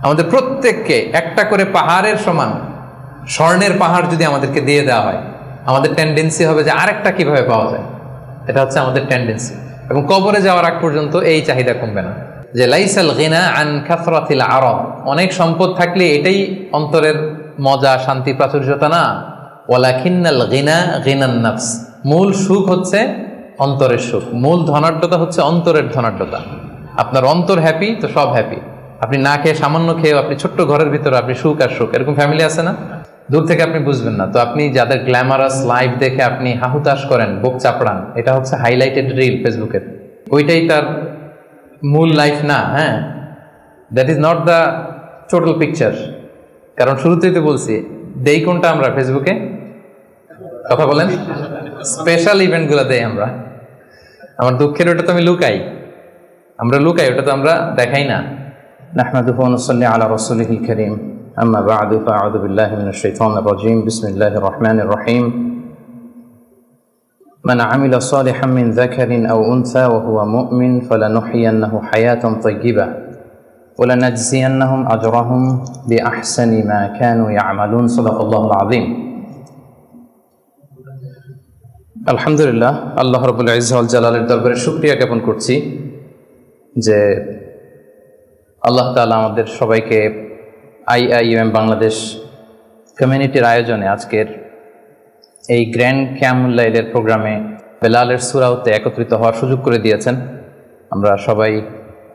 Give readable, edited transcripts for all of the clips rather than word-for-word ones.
আমাদের প্রত্যেককে একটা করে পাহাড়ের সমান স্বর্ণের পাহাড় যদি আমাদেরকে দিয়ে দেওয়া হয়, আমাদের টেন্ডেন্সি হবে যে আরেকটা কিভাবে পাওয়া যায়। এটা হচ্ছে আমাদের টেন্ডেন্সি, এবং কবরে যাওয়ার আগ পর্যন্ত এই চাহিদা কমবে না। যে লাইসাল গিনা আন কাসরাতিল আরাব, অনেক সম্পদ থাকলে এটাই অন্তরের মজা, শান্তি, প্রাচুর্যতা না। ওয়ালাকিন্নাল গিনা গিনান নাফস, মূল সুখ হচ্ছে অন্তরের সুখ, মূল ধনাঢ্যতা হচ্ছে অন্তরের ধনাঢ্যতা। আপনার অন্তর হ্যাপি তো সব হ্যাপি। আপনি না খেয়ে, সামান্য খেয়েও, আপনি ছোট্ট ঘরের ভিতরে আপনি সুখ আর সুখ, এরকম ফ্যামিলি আছে না? দূর থেকে আপনি বুঝবেন না। তো আপনি যাদের গ্ল্যামারাস লাইফ দেখে আপনি হাহুতাশ করেন, বুক চাপড়ান, এটা হচ্ছে হাইলাইটেড রিল ফেসবুকের, ওইটাই তার মূল লাইফ না। হ্যাঁ, that is not the total picture. কারণ শুরুতেই তো বলছি, দেই কোনটা আমরা ফেসবুকে? কথা বলেন, স্পেশাল ইভেন্টগুলো দেই আমরা। আমার দুঃখের ওটা তো আমি লুকাই, আমরা লুকাই, ওটা তো আমরা দেখাই না। نحمده ونصلي على رسوله الكريم أما بعد فأعوذ بالله من الشيطان الرجيم بسم الله الرحمن الرحيم من عمل صالحا من ذكر أو أنثى وهو مؤمن فلنحيينه حياة طيبة ولنجزينهم أجرهم بأحسن ما كانوا يعملون صدق الله العظيم আলহামদুলিল্লাহ, আল্লাহ রাব্বুল ইজ্জত ওয়াল জালালের দরবারে শুকরিয়া জ্ঞাপন করছি যে আল্লাহ তাআলা আমাদের সবাইকে IIUM বাংলাদেশ কমিউনিটির আয়োজনে আজকের এই গ্র্যান্ড কিয়ামুল লাইলের প্রোগ্রামে বেলালের সূরাতে একত্রিত হওয়ার সুযোগ করে দিয়েছেন। আমরা সবাই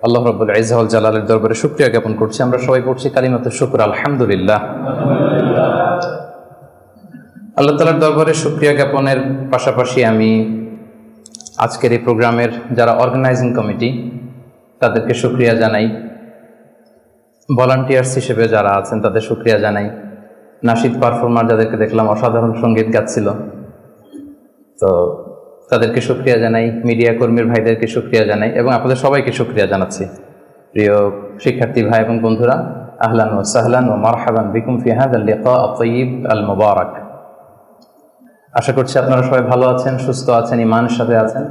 আল্লাহ রাব্বুল ইজ্জত ওয়াল জালালের দরবারে শুকরিয়া জ্ঞাপন করছি। আমরা সবাই পড়ছি কালিমাতুশ শুকর, আলহামদুলিল্লাহ। আল্লাহ তাআলার দরবারে শুকরিয়া জ্ঞাপনের পাশাপাশি আমি আজকের এই প্রোগ্রামের যারা অর্গানাইজিং কমিটি তাদেরকে শুকরিয়া জানাই, ভলান্টিয়ার্স হিসেবে যারা আছেন তাদের শুকরিয়া জানাই, নাশিদ পারফর্মার যাদেরকে দেখলাম অসাধারণ সঙ্গীত গাচ্ছিল, তো তাদেরকে শুকরিয়া জানাই, মিডিয়া কর্মীর ভাইদেরকে শুকরিয়া জানাই, এবং আপনাদের সবাইকে শুকরিয়া জানাচ্ছি। প্রিয় শিক্ষার্থী ভাই এবং বন্ধুরা, আহলান ওয়া সাহলান ওয়া মারহাবান বিকুম ফি হাযাল লিকা আত-তাইয়িব আল মুবারাক। আশা করছি আপনারা সবাই ভালো আছেন, সুস্থ আছেন, ঈমানের সাথে আছেন।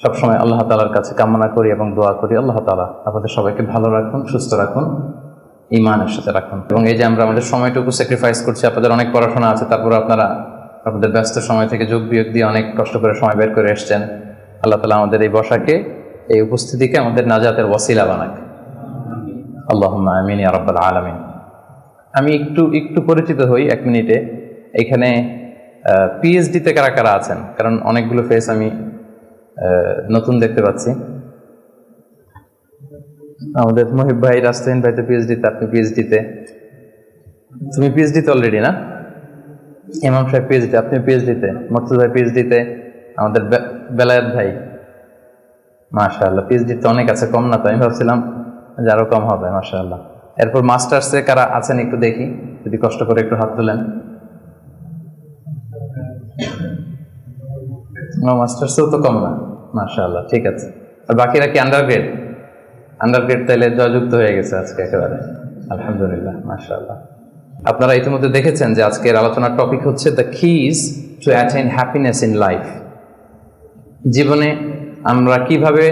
সবসময় আল্লাহ তাআলার কাছে কামনা করি এবং দোয়া করি আল্লাহ তাআলা আপনাদের সবাইকে ভালো রাখুন, সুস্থ রাখুন, ঈমানের সাথে রাখুন। এবং এই যে আমরা আমাদের সময়টুকু স্যাক্রিফাইস করছি, আপনাদের অনেক পড়াশোনা আছে, তারপর আপনারা আপনাদের ব্যস্ত সময় থেকে যোগ বিয়োগ দিয়ে অনেক কষ্ট করে সময় বের করে এসছেন। আল্লাহ তাআলা আমাদের এই বসাকে, এই উপস্থিতিকে আমাদের নাজাতের ওয়াসিলা বানাক, আল্লাহুম্মা আমিন ইয়া রাব্বাল আলামিন। আমি একটু পরিচিত হই 1 মিনিটে। এখানে পিএইচডিতে কারা কারা আছেন? কারণ অনেকগুলো ফেস আমি নতুন দেখতে পাচ্ছি। আমাদের মহিব ভাই, রাস্তাহীন ভাই তো পিএইচডিতে, আপনি পিএইচডিতে, তুমি পিএইচডিতে অলরেডি না? ইমাম সাহেব পিএইচডি, আপনি পিএইচডিতে, মর্তুজা ভাই পিএইচডিতে, আমাদের বেলায়েত ভাই মাশাআল্লাহ পিএইচডিতে অনেক আছে, কম না তো? আমি ভাবছিলাম যে আরো কম হবে, মাশাআল্লাহ। এরপর মাস্টার্সে কারা আছেন একটু দেখি, যদি কষ্ট করে একটু হাত তোলেন। মাস্টার্সেও তো কম না, মাশাআল্লাহ, ঠিক আছে। আর বাকিরা কি আন্ডারগ্রেড? আন্ডারগ্রেড তাইলে জয়যুক্ত হয়ে গেছে আজকে একেবারে, আলহামদুলিল্লাহ, মাশাআল্লাহ। আপনারা ইতিমধ্যে দেখেছেন যে আজকের আলোচনার টপিক হচ্ছে the keys to attain happiness in life. জীবনে আমরা কিভাবে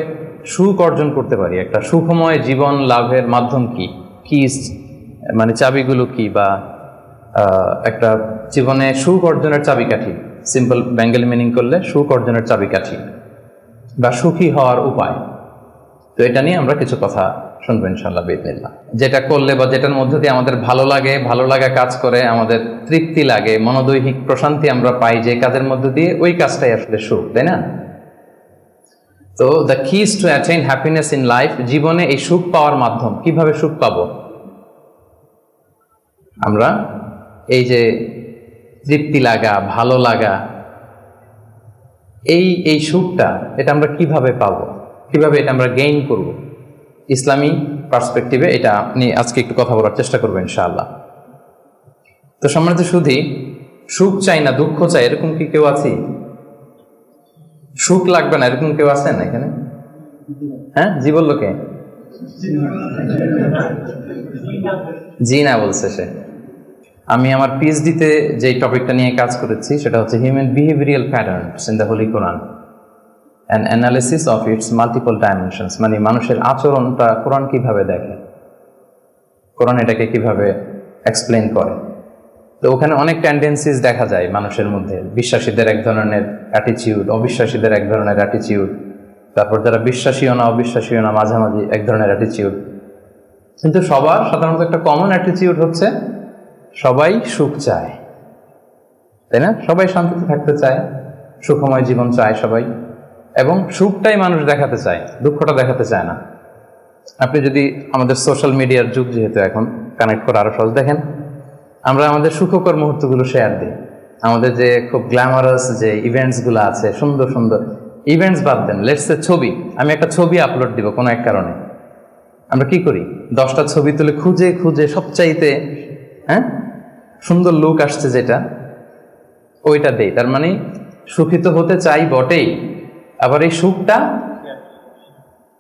সুখ অর্জন করতে পারি, একটা সুখময় জীবন লাভের মাধ্যম কি, কিজ মানে চাবিগুলো কি, বা একটা জীবনে সুখ অর্জনের চাবিকাঠি, সিম্পল বেঙ্গলি মিনিং করলে সুখ অর্জনের চাবিকাঠি বা সুখী হওয়ার উপায়। তো এটা নিয়ে আমরা কিছু কথা শুনবো ইনশাআল্লাহ বিইজনিল্লাহ। যেটা করলে বা যেটার মধ্যে দিয়ে আমাদের ভালো লাগা কাজ করে, আমাদের তৃপ্তি লাগে, মনোদৈহিক প্রশান্তি আমরা পাই, যে কাজের মধ্যে দিয়ে ওই কাজটাই আসলে সুখ, তাই না? তো the keys to attain happiness in life, জীবনে এই সুখ পাওয়ার মাধ্যম, কিভাবে সুখ পাবো আমরা, এই যে তৃপ্তি লাগা, ভালো লাগা, এই সুখটা, এটা আমরা কিভাবে পাবো, কিভাবে এটা আমরা গেইন করব, ইসলামী পার্সপেক্টিভে এটা নিয়ে আজকে একটু কথা বলার চেষ্টা করবো ইনশাআল্লাহ। তো সম্মানিত সুধী, সুখ চাই না দুঃখ চাই এরকম কি কেউ আছি? সুখ লাগবে না এরকম কেউ আছেন এখানে? হ্যাঁ, জি বললো কে? জি না বলছে সে। আমি আমার পিএইচডিতে যে টপিকটা নিয়ে কাজ করেছি সেটা হচ্ছে human behavioural patterns in the Holi Quran and analysis of its multiple dimensions, মানে মানুষের আচরণটা কোরআন কিভাবে দেখে। কোরআন এটাকে কিভাবে এক্সপ্লেন করে। তো ওখানে অনেক টেন্ডেন্সিস দেখা যায় মানুষের মধ্যে। বিশ্বাসীদের এক ধরনের অ্যাটিচিউড, অবিশ্বাসীদের এক ধরনের অ্যাটিচিউড, তারপর যারা বিশ্বাসীও না অবিশ্বাসীও না মাঝামাঝি এক ধরনের অ্যাটিচিউড। কিন্তু সবার সাধারণত একটা কমন অ্যাটিচিউড হচ্ছে সবাই সুখ চায়, তাই না? সবাই শান্তিতে থাকতে চায়, সুখময় জীবন চায় সবাই, এবং সুখটাই মানুষ দেখাতে চায়, দুঃখটা দেখাতে চায় না। আপনি যদি আমাদের সোশ্যাল মিডিয়ার যুগ যেহেতু এখন, কানেক্ট করে আরো সহজ, দেখেন আমরা আমাদের সুখকর মুহূর্তগুলো শেয়ার দিই, আমাদের যে খুব গ্ল্যামারাস যে ইভেন্টসগুলো আছে, সুন্দর সুন্দর ইভেন্টস বাদ দেন, লেটস এ ছবি, আমি একটা ছবি আপলোড দিব কোনো এক কারণে, আমরা কি করি 10টা ছবি তুলে খুঁজে খুঁজে সবচাইতে সুন্দর লুক আসছে যেটা, ওইটা দেই। তার মানে সুখী তো হতে চাই বটেই, আবার এই সুখটা,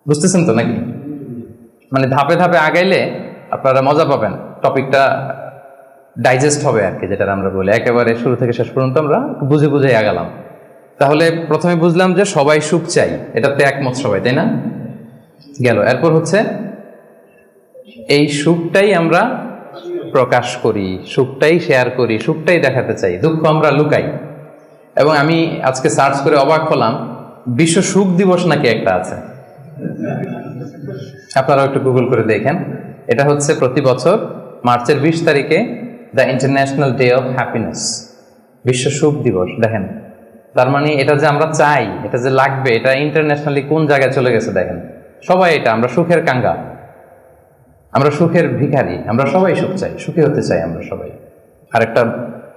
বুঝতেছেন তো নাকি? মানে ধাপে ধাপে আগাইলে আপনারা মজা পাবেন, টপিকটা ডাইজেস্ট হবে আর কি, যেটা আমরা বলি একেবারে শুরু থেকে শেষ পর্যন্ত আমরা বুঝে বুঝে আগালাম। তাহলে প্রথমে বুঝলাম যে সবাই সুখ চাই, এটাতে একমত সবাই, তাই না? গেল। এরপর হচ্ছে এই সুখটাই আমরা প্রকাশ করি, সুখটাই শেয়ার করি, সুখটাই দেখাতে চাই, দুঃখ আমরা লুকাই। এবং আমি আজকে সার্চ করে অবাক হলাম, বিশ্ব সুখ দিবস নাকি একটা আছে, আপনারাও একটু গুগল করে দেখেন। এটা হচ্ছে প্রতি বছর মার্চের 20 তারিখে the international day of happiness, বিশ্ব সুখ দিবস। দেখেন, তার মানে এটা যে আমরা চাই, এটা যে লাগবে, এটা ইন্টারন্যাশনালি কোন জায়গায় চলে গেছে দেখেন। সবাই এটা, আমরা সুখের কাঙ্গা, আমরা সুখের ভিখারি, আমরা সবাই সুখ চাই, সুখী হতে চাই আমরা সবাই। আর একটা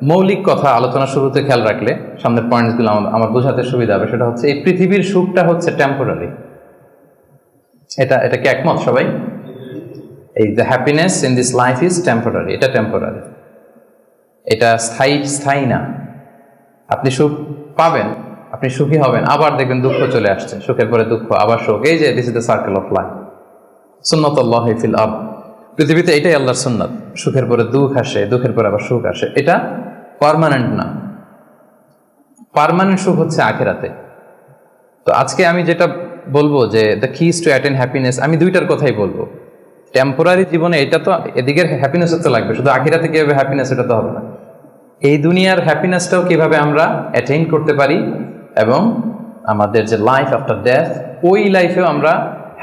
মৌলিক কথা আলোচনা শুরুতে খেয়াল রাখলে সামনের পয়েন্টসগুলো আমার বোঝাতে সুবিধা হবে, সেটা হচ্ছে এই পৃথিবীর সুখটা হচ্ছে টেম্পোরারি। এটা কি একমত সবাই? এই the happiness in this life is temporary, এটা টেম্পোরারি, এটা স্থায়ী না। আপনি সুখ পাবেন, আপনি সুখী হবেন, আবার দেখবেন দুঃখ চলে আসছে, সুখের পরে দুঃখ, আবার সুখ, এই যে this is the circle of life, সুন্নাতুল্লাহি ফিল আরদ। পৃথিবীতে এটাই আল্লাহর সুন্নাত, সুখের পরে দুঃখ আসে, দুঃখের পরে আবার সুখ আসে, এটা পার্মানেন্ট না। পার্মানেন্ট সুখ হচ্ছে আখিরাতে। তো আজকে আমি যেটা বলবো যে the keys two attain happiness, আমি দুইটার কথাই বলবো। টেম্পোরারি জীবনে এটা তো, এদিকের হ্যাপিনেস তো লাগবে, শুধু আখিরাতে কিভাবে হ্যাপিনেস এটা তো হবে না। এই দুনিয়ার হ্যাপিনেসটাও কিভাবে আমরা অ্যাটেইন করতে পারি, এবং আমাদের যে লাইফ আফটার ডেথ, ওই লাইফেও আমরা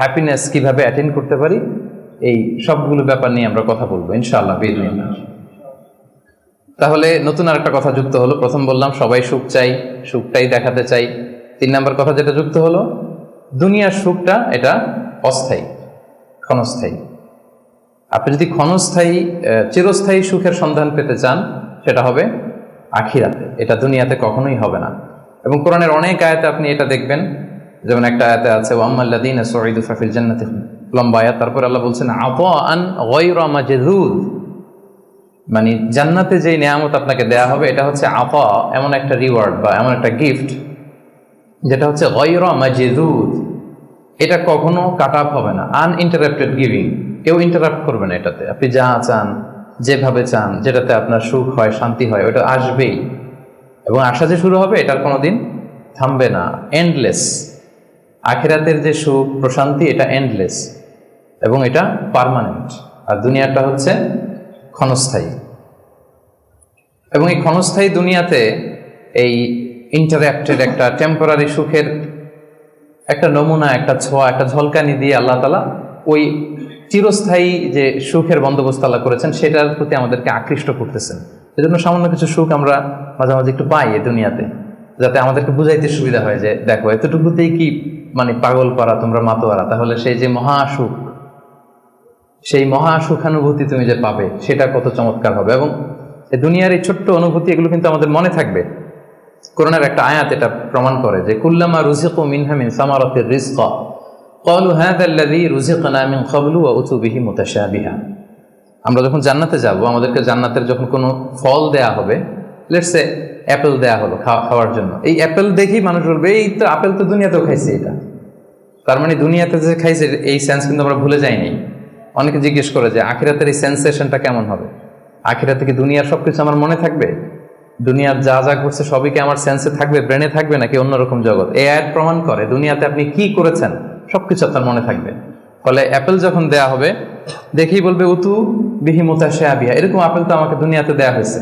হ্যাপিনেস কিভাবে অ্যাটেইন করতে পারি, এই সবগুলো ব্যাপার নিয়ে আমরা কথা বলবো ইনশাআল্লাহ বিইজনিল্লাহ। তাহলে নতুন আরেকটা কথা যুক্ত হলো। প্রথম বললাম সবাই সুখ চাই, সুখটাই দেখাতে চাই। 3 নম্বর কথা যেটা যুক্ত হলো, দুনিয়ার সুখটা এটা অস্থায়ী, ক্ষণস্থায়ী। আপনি যদি ক্ষণস্থায়ী চিরস্থায়ী সুখের সন্ধান পেতে চান, সেটা হবে আখিরাতে, এটা দুনিয়াতে কখনোই হবে না। এবং কোরআনের অনেক আয়াতে আপনি এটা দেখবেন, যেমন একটা আয়াতে আছে ওয়াম্মাল্লাযীনা সুঈদু ফাফিল জান্নাতি, লম্বা আয়াত। তারপর আল্লাহ বলছেন আতাআন গায়রা মাজযুদ, মানে জান্নাতে যে নিয়ামত আপনাকে দেয়া হবে এটা হচ্ছে আতা, এমন একটা রিওয়ার্ড বা এমন একটা গিফট যেটা হচ্ছে গায়রা মাজযুদ, এটা কখনো কাট আপ হবে না, আনইন্টারাপ্টেড গিভিং, কেউ ইন্টারাপ্ট করবে না এটাতে। আপনি যা চান, যেভাবে চান, যেটাতে আপনার সুখ হয়, শান্তি হয়, ওটা আসবেই। এবং আসা যে শুরু হবে, এটার কোনোদিন থামবে না, এন্ডলেস। আখিরাতের যে সুখ প্রশান্তি, এটা এন্ডলেস এবং এটা পার্মানেন্ট। আর দুনিয়াটা হচ্ছে ক্ষণস্থায়ী। এবং এই ক্ষণস্থায়ী দুনিয়াতে এই ইন্টারাপ্টেড একটা টেম্পোরারি সুখের একটা নমুনা, একটা ছোঁয়া, একটা ঝলকানি দিয়ে আল্লাহ তাআলা ওই চিরস্থায়ী যে সুখের বন্দোবস্ত আল্লাহ করেছেন সেটার প্রতি আমাদেরকে আকৃষ্ট করতেছেন। এজন্য সামান্য কিছু সুখ আমরা মাঝে মাঝে একটু পাই এই দুনিয়াতে, যাতে আমাদেরকে বুঝাইতে সুবিধা হয় যে দেখো এতটুকুতেই কি মানে পাগল পারা, তোমরা মাতোয়ারা। তাহলে সেই যে মহাসুখ, সেই মহাসুখানুভূতি তুমি যে পাবে, সেটা কত চমৎকার হবে। এবং এই দুনিয়ার এই ছোট্ট অনুভূতি, এগুলো কিন্তু আমাদের মনে থাকবে। কোরআনের একটা আয়াত এটা প্রমাণ করে যে কুল্লামা রুজিকু মিনহা মিন সামারাতির রিজকা ক্বালু হাযা আল্লাযী রুজিকনা মিন ক্বাবলু ওয়া উতু বিহি মুতাশাবিহা। আমরা যখন জান্নাতে যাব, আমাদেরকে জান্নাতের যখন কোনো ফল দেয়া হবে, লেটস সে অ্যাপেল দেয়া হলো খাওয়ার জন্য, এই অ্যাপেল দেখেই মানুষ বলবে এই তো আপেল তো দুনিয়াতেও খাইছে এটা। তার মানে দুনিয়াতে যে খাইছে এই সেন্স কিন্তু আমরা ভুলে যাইনি। অনেকে জিজ্ঞেস করে যে আখিরাতের এই সেন্সেশনটা কেমন হবে, আখিরাতে কি দুনিয়ার সবকিছু আমার মনে থাকবে, দুনিয়ার যা যা ঘটছে সবই কি আমার সেন্সে থাকবে, ব্রেনে থাকবে, নাকি অন্যরকম জগৎ? এই আয়াত প্রমাণ করে দুনিয়াতে আপনি কি করেছেন সবকিছু আপনার মনে থাকবে। ফলে অ্যাপেল যখন দেয়া হবে দেখেই বলবে উতু বিহি মুতাশাবিহা, এরকম আপেল তো আমাকে দুনিয়াতে দেয়া হয়েছে।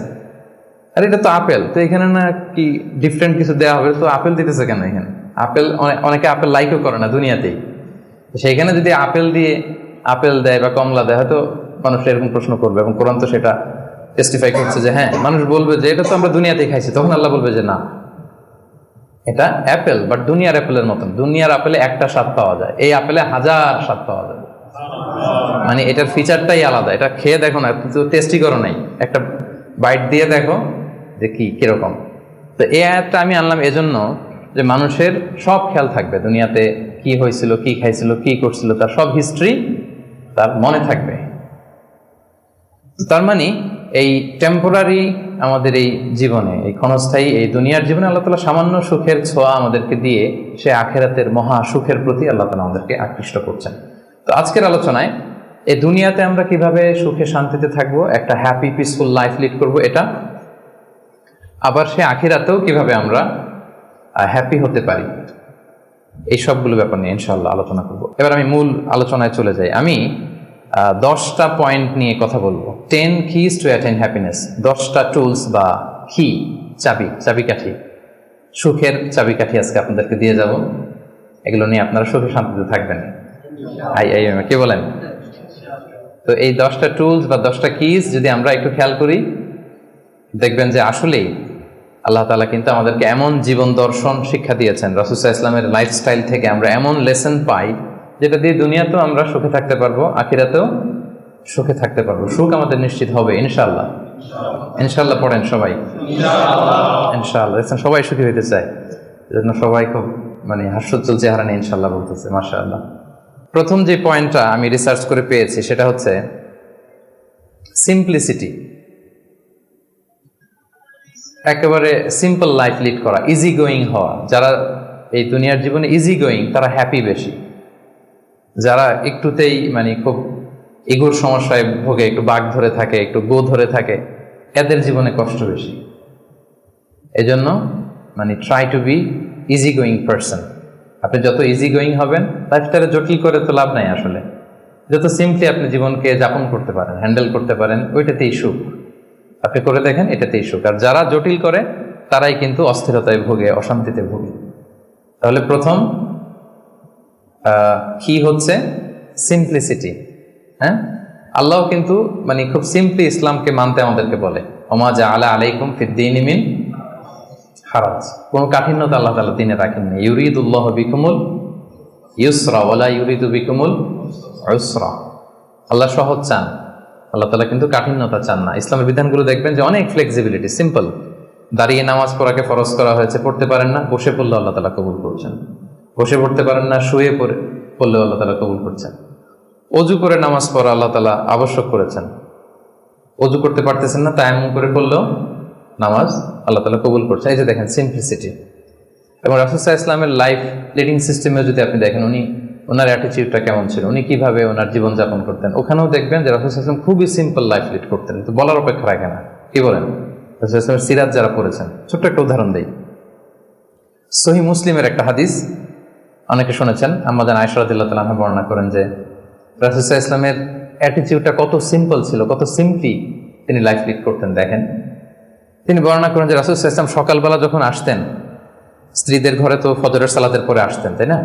আর এটা তো আপেল, তো এখানে না কি ডিফারেন্ট কিছু দেওয়া হবে, তো আপেল দিতেছে কেন এখানে? আপেল অনেকে আপেল লাইকও করে না দুনিয়াতেই, সেইখানে যদি আপেল দিয়ে আপেল দেয় বা কমলা দেয়, হয়তো মানুষ এরকম প্রশ্ন করবে, এবং কোরআন তো সেটা টেস্টিফাই করছে যে হ্যাঁ, মানুষ বলবে যে এটা তো আমরা দুনিয়াতেই খাইছি, তখন আল্লাহ বলবে যে না, এটা অ্যাপেল, বাট দুনিয়ার অ্যাপেলের মতন। দুনিয়ার আপেলে একটা স্বাদ পাওয়া যায়, এই আপেলে 1000 স্বাদ পাওয়া যায়। মানে এটার ফিচারটাই আলাদা। এটা খেয়ে দেখো না, কিন্তু টেস্টি করো নাই, একটা বাইট দিয়ে দেখো যে কিরকম। তো এই আয়াতটা আমি আনলাম এজন্য যে মানুষের সব খেয়াল থাকবে, দুনিয়াতে কি হয়েছিল, কি খাইছিল, কি করছিল, তার সব হিস্ট্রি তার মনে থাকবে। তার মানে এই টেম্পোরারি আমাদের এই জীবনে, এই ক্ষণস্থায়ী এই দুনিয়ার জীবনে আল্লাহ তাআলা সামান্য সুখের ছোঁয়া আমাদেরকে দিয়ে সে আখেরাতের মহা সুখের প্রতি আল্লাহ তাআলা আমাদেরকে আকৃষ্ট করছেন। তো আজকের আলোচনায় এই দুনিয়াতে আমরা কিভাবে সুখে শান্তিতে থাকবো, একটা হ্যাপি পিসফুল লাইফ লিড করব, এটা আবার সে আখিরাতেও কিভাবে আমরা হ্যাপি হতে পারি, এই সবগুলো ব্যাপার নিয়ে ইনশাআল্লাহ আলোচনা করব। এবার আমি মূল আলোচনায় চলে যাই। আমি 10টা পয়েন্ট নিয়ে কথা বলবো। 10 keys to attain happiness, 10টা টুলস বা কি, চাবিকাঠি, সুখের চাবিকাঠি আজকে আপনাদেরকে দিয়ে যাব। এগুলো নিয়ে আপনারা সুখে শান্তিতে থাকবেন। কি বলেন? তো এই 10টা টুলস বা 10টা কিজ যদি আমরা একটু খেয়াল করি, দেখবেন যে আসলেই আল্লাহ তাআলা কিন্তু আমাদেরকে এমন জীবন দর্শন শিক্ষা দিয়েছেন, রাসূল সাল্লাল্লাহু আলাইহি ওয়াসাল্লামের লাইফস্টাইল থেকে আমরা এমন লেসন পাই, যেটা দিয়ে দুনিয়াতেও আমরা সুখে থাকতে পারবো, আখিরাতেও সুখে থাকতে পারবো। সুখ আমাদের নিশ্চিত হবে ইনশাআল্লাহ। ইনশাআল্লাহ পড়েন সবাই, ইনশাআল্লাহ। সবাই সুখী হইতে চায়, এজন্য সবাই খুব হাস্যোজ্জ্বল চেহারা নিয়ে ইনশাআল্লাহ বলতেছে, মাশাআল্লাহ। প্রথম যে পয়েন্টটা আমি রিসার্চ করে পেয়েছি সেটা হচ্ছে সিম্পলিসিটি। একেবারে সিম্পল লাইফ লিড করা, ইজি গোয়িং হওয়া। যারা এই দুনিয়ার জীবনে ইজি গোয়িং, তারা হ্যাপি বেশি। যারা একটুতেই খুব ইগোর সমস্যায় ভোগে, একটু বাঘ ধরে থাকে, একটু গো ধরে থাকে, এদের জীবনে কষ্ট বেশি। এজন্য try to be easy going person. আপনি যত ইজি গোয়িং হবেন, লাইফস্টাইলে জটিল করে তো লাভ নাই আসলে। যত সিম্পলি আপনি জীবনকে যাপন করতে পারেন, হ্যান্ডেল করতে পারেন, ওইটাতেই সুখ। আপনি করে দেখেন, এটাতেই সুখ। আর যারা জটিল করে, তারাই কিন্তু অস্থিরতায় ভোগে, অশান্তিতে ভোগে। তাহলে প্রথম কি হচ্ছে সিম্পলিসিটি। হ্যাঁ, আল্লাহ কিন্তু খুব সিম্পলি ইসলামকে মানতে আমাদেরকে বলে, ওমা জাআলা আলাইকুম ফিদ্দীনি মিন হারাজ। কোন কাঠিন্যতা আল্লাহ তাআলা দ্বীনে রাখেননি। ইউরিদুল্লাহু বিকুমুল ইউসরা ওয়ালা ইউরিদু বিকুমুল উসরা। আল্লাহ সহজ চান, আল্লাহ তাআলা কিন্তু কাঠিন্যতা চান না। ইসলামের বিধানগুলো দেখবেন যে অনেক ফ্লেক্সিবিলিটি, সিম্পল। দাঁড়িয়ে নামাজ পড়াকে ফরজ করা হয়েছে, পড়তে পারেন না, বসে পড়লে আল্লাহ তাআলা কবুল করছেন। বসে পড়তে পারেন না, শুয়ে পড়লেও আল্লাহ তাআলা কবুল করছেন। অজু করে নামাজ পড়া আল্লাহ তাআলা আবশ্যক করেছেন। অজু করতে পারতেছেন না, তায়াম্মুম করে পড়লেও নামাজ আল্লাহ তাআলা কবুল করছেন। এই যে দেখেন সিম্পলিসিটি। এবং রাসূল সাল্লাল্লাহু আলাইহি ওয়াসাল্লামের লাইফ লিডিং সিস্টেমে যদি আপনি দেখেন, ওনার অ্যাটিটিউডটা কেমন ছিল, উনি কিভাবে ওনার জীবনযাপন করতেন, ওখানেও দেখবেন যে রাসূল সাল্লাল্লাহু আলাইহি ওয়াসাল্লাম খুবই সিম্পল লাইফ লিড করতেন, কিন্তু বলার অপেক্ষা রাখে না। কি বলেন? রাসূল সাল্লাল্লাহু আলাইহি ওয়াসাল্লামের সিরাত যারা পড়েছেন, ছোট্ট একটা উদাহরণ দেই। সহিহ মুসলিমের একটা হাদিস অনেকে শুনেছেন, আম্মা জান আয়েশা রাদিয়াল্লাহু তাআলা আনহা বর্ণনা করেন যে রাসূল সাল্লাল্লাহু আলাইহি ওয়াসাল্লামের অ্যাটিটিউডটা কত সিম্পল ছিল, কত সিম্পলি তিনি লাইফ লিড করতেন। দেখেন, তিনি বর্ণনা করেন যে রাসূল সাল্লাল্লাহু আলাইহি ওয়াসাল্লাম সকালবেলা যখন আসতেন, স্ত্রীদের ঘরে তো ফজরের সালাতের পরে আসতেন, তাই না?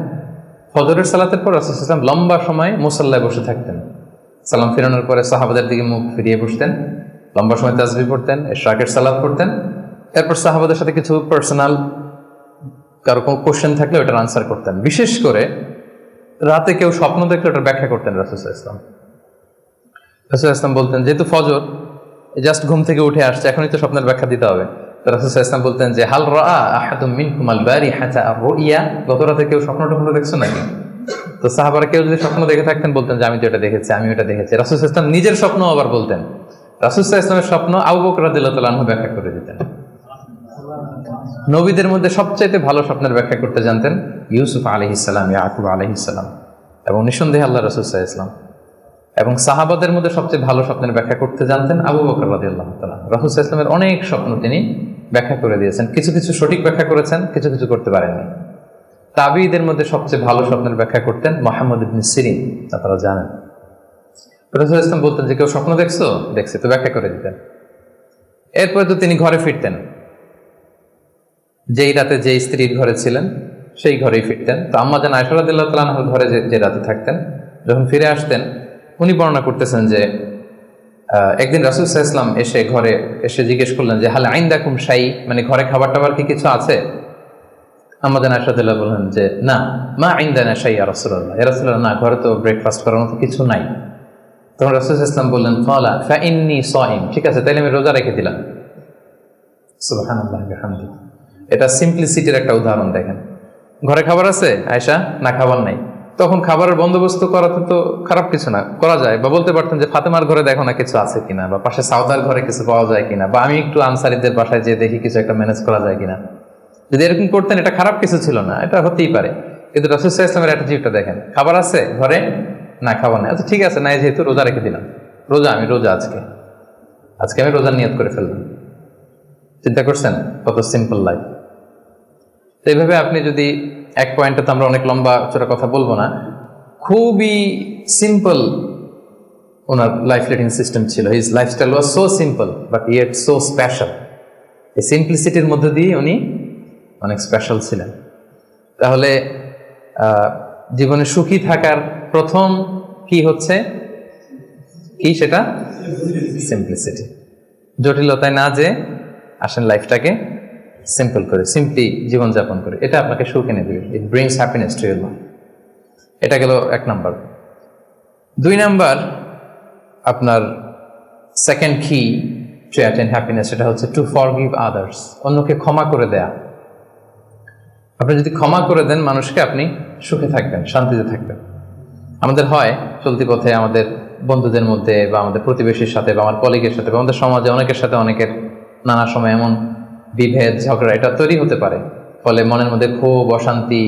ফজরের সালাতের পর রাসূল সাল্লাল্লাহু আলাইহি ওয়াসাল্লাম লম্বা সময় মুসাল্লায় বসে থাকতেন। সালাম ফিরানোর পরে সাহাবাদের দিকে মুখ ফিরিয়ে বসতেন, লম্বা সময় তাসবিহ পড়তেন, ইশরাকের সালাত পড়তেন। এরপর সাহাবাদের সাথে কিছু পার্সোনাল কারো কোনো কোশ্চেন থাকলে ওটার আনসার করতেন। বিশেষ করে রাতে কেউ স্বপ্ন দেখলে ওটার ব্যাখ্যা করতেন রাসূল সাল্লাল্লাহু আলাইহি ওয়াসাল্লাম। রাসূল সাল্লাল্লাহু আলাইহি ওয়াসাল্লাম বলতেন, যেহেতু ফজর জাস্ট ঘুম থেকে উঠে আসছে, এখনই তো স্বপ্নের ব্যাখ্যা দিতে হবে। রাসূল সাল্লাল্লাহু আলাইহি ওয়াসাল্লাম বলতেন যে হাল রাআ আহাদুম মিনকুম আল বারিহাতা আর-রুইয়া, গত রাতে কেউ স্বপ্ন দেখছো নাকি? তো সাহাবারা কেউ যদি স্বপ্ন দেখে থাকতেন, বলতেন যে আমি তো এটা দেখেছি, আমি ওটা দেখেছি। রাসূল সাল্লাল্লাহু আলাইহি ওয়াসাল্লাম নিজের স্বপ্ন আবার বলতেন। রাসূল সাল্লাল্লাহু আলাইহি ওয়াসাল্লামের স্বপ্ন আবু বকর রাদিয়াল্লাহু তাআলা আনহু ব্যাখ্যা করে দিতেন। নবীদের মধ্যে সবচাইতে ভালো স্বপ্নের ব্যাখ্যা করতে জানতেন ইউসুফ আলাইহিস সালাম, ইয়াকুব আলাইহিস সালাম, এবং নিঃসন্দেহে আল্লাহ রাসূল সাল্লাল্লাহু আলাইহি ওয়াসাল্লাম। এবং সাহাবাদের মধ্যে সবচেয়ে ভালো স্বপ্নের ব্যাখ্যা করতে জানতেন আবু বকর রাদিয়াল্লাহু তাআলা। রাসূল সাল্লাল্লাহু আলাইহি ওয়াসাল্লামের অনেক স্বপ্ন তিনি ব্যাখ্যা করে দিয়েছেন, কিছু কিছু সঠিক ব্যাখ্যা করেছেন, কিছু কিছু করতে পারেননি। তাবিঈদের মধ্যে সবচেয়ে ভালো স্বপ্নের ব্যাখ্যা করতেন মুহাম্মদ ইবনে সিরিন, আপনারা জানেন। রাসূল ইসলাম বলতেন যে কেউ স্বপ্ন দেখছো? দেখছি, তো ব্যাখ্যা করে দিতেন। এরপরে তো তিনি ঘরে ফিরতেন, যেই রাতে যেই স্ত্রীর ঘরে ছিলেন সেই ঘরেই ফিরতেন। তো আম্মা জান আয়েশা রাদিয়াল্লাহু তাআলা আনহার ঘরে যে রাতে থাকতেন, যখন ফিরে আসতেন উনি বর্ণনা করতেছেন যে একদিন রাসূল সাল্লাল্লাহু আলাইহি ওয়াসাল্লাম এসে ঘরে এসে জিজ্ঞেস করলেন যে হাল আইন্দাকুম শাই, মানে ঘরে খাবার টাবার কি কিছু আছে? আম্মা জান আয়েশা রাদিয়াল্লাহু বললেন যে না, মা ইনদানা শাই ইয়া রাসূলুল্লাহ, ইয়া রাসূলুল্লাহ, না, ঘরে তো ব্রেকফাস্ট করার মতো কিছু নাই। তখন রাসূল সাল্লাল্লাহু আলাইহি ওয়াসাল্লাম বললেন ক্বালা ফা ইন্নী সাইম, ঠিক আছে তাহলে আমি রোজা রেখে দিলাম। সুবহানাল্লাহ ওয়া বিহামদিহি। এটা সিম্পলিসিটির একটা উদাহরণ। দেখেন, ঘরে খাবার আছে আয়েশা, না খাবার নাই, তখন খাবারের বন্দোবস্ত করাতে তো খারাপ কিছু না, করা যায়। বা বলতে পারতেন যে ফাতেমার ঘরে দেখো না কিছু আছে কিনা, বা পাশে সাউদার ঘরে কিছু পাওয়া যায় কিনা, বা আমি একটু আনসারিদের বাসায় যেয়ে দেখি কিছু একটা ম্যানেজ করা যায় কিনা। যদি এরকম করতেন এটা খারাপ কিছু ছিল না, এটা হতেই পারে। কিন্তু রাসূল সাল্লাল্লাহু আলাইহি ওয়াসাল্লামের অ্যাটিটিউডটা দেখেন, খাবার আছে ঘরে, না খাবার নেই, আচ্ছা ঠিক আছে, নাই যেহেতু রোজা রেখে দিলাম, আমি রোজা আজকে আমি রোজার নিয়ত করে ফেললাম। চিন্তা করছেন কত সিম্পল লাইফ। তো এইভাবে আপনি যদি এক পয়েন্টে, তো আমরা অনেক লম্বা চোরা কথা বলবো না, খুবই সিম্পল ওনার লাইফ লিডিং সিস্টেম ছিল। His lifestyle was so simple but yet so special. এই সিম্পলিসিটির মধ্যে দিয়ে উনি অনেক স্পেশাল ছিলেন। তাহলে জীবনে সুখী থাকার প্রথম কি হচ্ছে, কি সেটা? সিম্পলিসিটি। জটিলতায় না যে আসেন লাইফটাকে সিম্পল করে, সিম্পলি জীবনযাপন করে, এটা আপনাকে সুখ এনে দেবে। ইট brings happiness to your life. এটা গেল 1 নাম্বার। 2 নাম্বার, আপনার সেকেন্ড কি টু অ্যাটেইন হ্যাপিনেস, সেটা হচ্ছে টু ফরগিভ আদার্স, অন্যকে ক্ষমা করে দেয়া। আপনি যদি ক্ষমা করে দেন মানুষকে, আপনি সুখে থাকবেন, শান্তিতে থাকবেন। আমাদের হয় চলতি পথে আমাদের বন্ধুদের মধ্যে, বা আমাদের প্রতিবেশীর সাথে, বা আমার কলিগের সাথে, বা আমাদের সমাজে অনেকের সাথে অনেকের নানা সময় এমন বিভেদ, ঝগড়া এটা তৈরি হতে পারে, ফলে মনের মধ্যে ক্ষোভ, অশান্তি,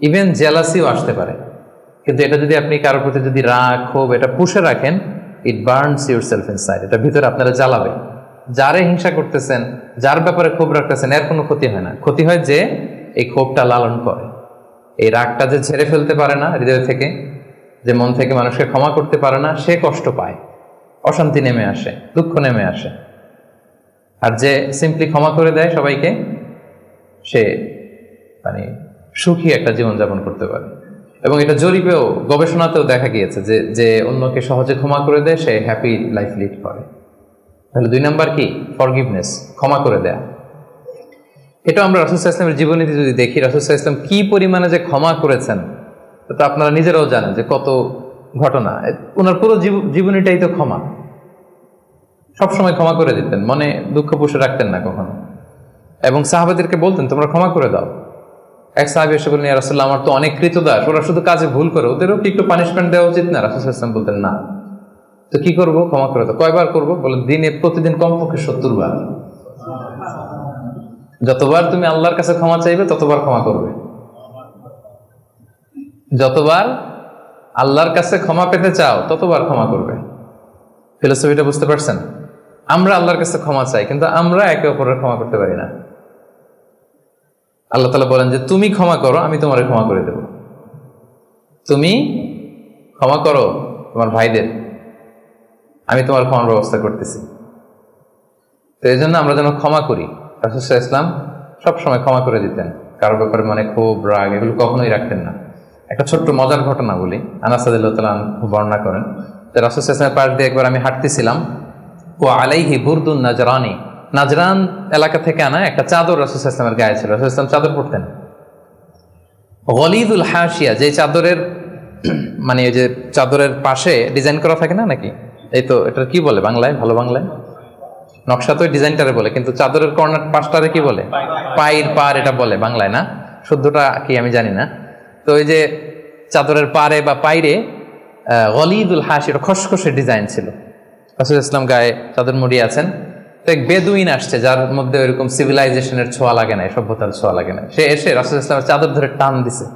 ইভেন জেলাসিও আসতে পারে। কিন্তু এটা যদি আপনি কারোর প্রতি যদি রাগ, ক্ষোভ এটা পুষে রাখেন, ইট বার্নস ইউর সেলফ ইনসাইড, এটা ভিতরে আপনারা জ্বালাবে। যারে হিংসা করতেছেন, যার ব্যাপারে ক্ষোভ রাখতেছেন, এর কোনো ক্ষতি হয় না। ক্ষতি হয় যে এই ক্ষোভটা লালন করে, এই রাগটা যে ঝেড়ে ফেলতে পারে না হৃদয় থেকে, যে মন থেকে মানুষকে ক্ষমা করতে পারে না, সে কষ্ট পায়, অশান্তি নেমে আসে, দুঃখ নেমে আসে। আর যে সিম্পলি ক্ষমা করে দেয় সবাইকে, সে মানে সুখী একটা জীবনযাপন করতে পারে। এবং এটা জরিপেও, গবেষণাতেও দেখা গিয়েছে যে যে অন্যকে সহজে ক্ষমা করে দেয়, সে হ্যাপি লাইফ লিড করে। তাহলে 2 নাম্বার কি? ফরগিভনেস, ক্ষমা করে দেয়া। এটা আমরা রাসূল সাল্লাল্লাহু আলাইহি ওয়াসাল্লামের জীবনীতে যদি দেখি, রাসূল সাল্লাল্লাহু আলাইহি ওয়াসাল্লাম কি পরিমাণে যে ক্ষমা করেছেন, তো আপনারা নিজেরাও জানেন যে কত ঘটনা। ওনার পুরো জীবনীটাই তো ক্ষমা, সবসময় ক্ষমা করে দিতেন, মনে দুঃখ পুষে রাখতেন না কখনো। এবং সাহাবাদেরকে বলতেন তোমরা ক্ষমা করে দাও। এক সাহাবী এসে বললেন, ইয়া রাসূলুল্লাহ, আমার তো অনেক কৃতদাস, ওরা শুধু কাজে ভুল করে, ওদেরও কি একটু পানিশমেন্ট দেওয়া উচিত না? রাসূল সাল্লাল্লাহু আলাইহি ওয়াসাল্লাম বলতেন না। তো কি করবো? ক্ষমা করে দাও। কয়বার করবো? বলে প্রতিদিন কমপক্ষে 70 বার। যতবার তুমি আল্লাহর কাছে ক্ষমা চাইবে ততবার ক্ষমা করবে। যতবার আল্লাহর কাছে ক্ষমা পেতে চাও ততবার ক্ষমা করবে। ফিলোসফিটা বুঝতে পারছেন? আমরা আল্লাহর কাছে ক্ষমা চাই, কিন্তু আমরা একে অপরের ক্ষমা করতে পারি না। আল্লাহ তাআলা বলেন যে তুমি ক্ষমা করো, আমি তোমারে ক্ষমা করে দেব। তুমি ক্ষমা করো তোমার ভাইদের, আমি তোমার ক্ষমার ব্যবস্থা করতেছি। তো এই জন্য আমরা যেন ক্ষমা করি। রাসূল সাল্লাল্লাহু আলাইহি ওয়াসাল্লাম সবসময় ক্ষমা করে দিতেন, কারোর ব্যাপারে মানে ক্ষোভ, রাগ এগুলো কখনোই রাখতেন না। একটা ছোট্ট মজার ঘটনা বলি। আনাস রাদিয়াল্লাহু তাআলা আনহু বর্ণনা করেন যে রাসূল সাল্লাল্লাহু আলাইহি ওয়াসাল্লামের পাশ দিয়ে একবার আমি হাঁটতেছিলাম, ও আলাইহি বুরদুন নাজরানি, নাজরান এলাকা থেকে আনা একটা চাদর রাসূল সাল্লাল্লাহু আলাইহি ওয়াসাল্লামের গায়ে ছিল। রাসূল সাল্লাল্লাহু আলাইহি ওয়াসাল্লাম চাদর পরতেন। গলিদুল হাসিয়া, যে চাদরের মানে এই যে চাদরের পাশে ডিজাইন করা থাকে না নাকি, এই তো এটার কি বলে বাংলায়, ভালো বাংলায়? নকশা তো ডিজাইনটারে বলে, কিন্তু চাদরের কর্নার পাশটারে কি বলে? পায়ের পার এটা বলে বাংলায়, না শুদ্ধটা কি আমি জানি না। তো ওই যে চাদরের পারে বা পাইরে গলিদুল হাসি, এটা খসখসে ডিজাইন ছিল। রাসূল ইসলাম গায়ে চাদর মুড়িয়ে আছেন। তো এক বেদুইন আসছে, যার মধ্যে ওইরকম সিভিলাইজেশনের ছোঁয়া লাগে না, সভ্যতার ছোঁয়া লাগে না। সে এসে রাসূল ইসলামের চাদর ধরে টান দিছে,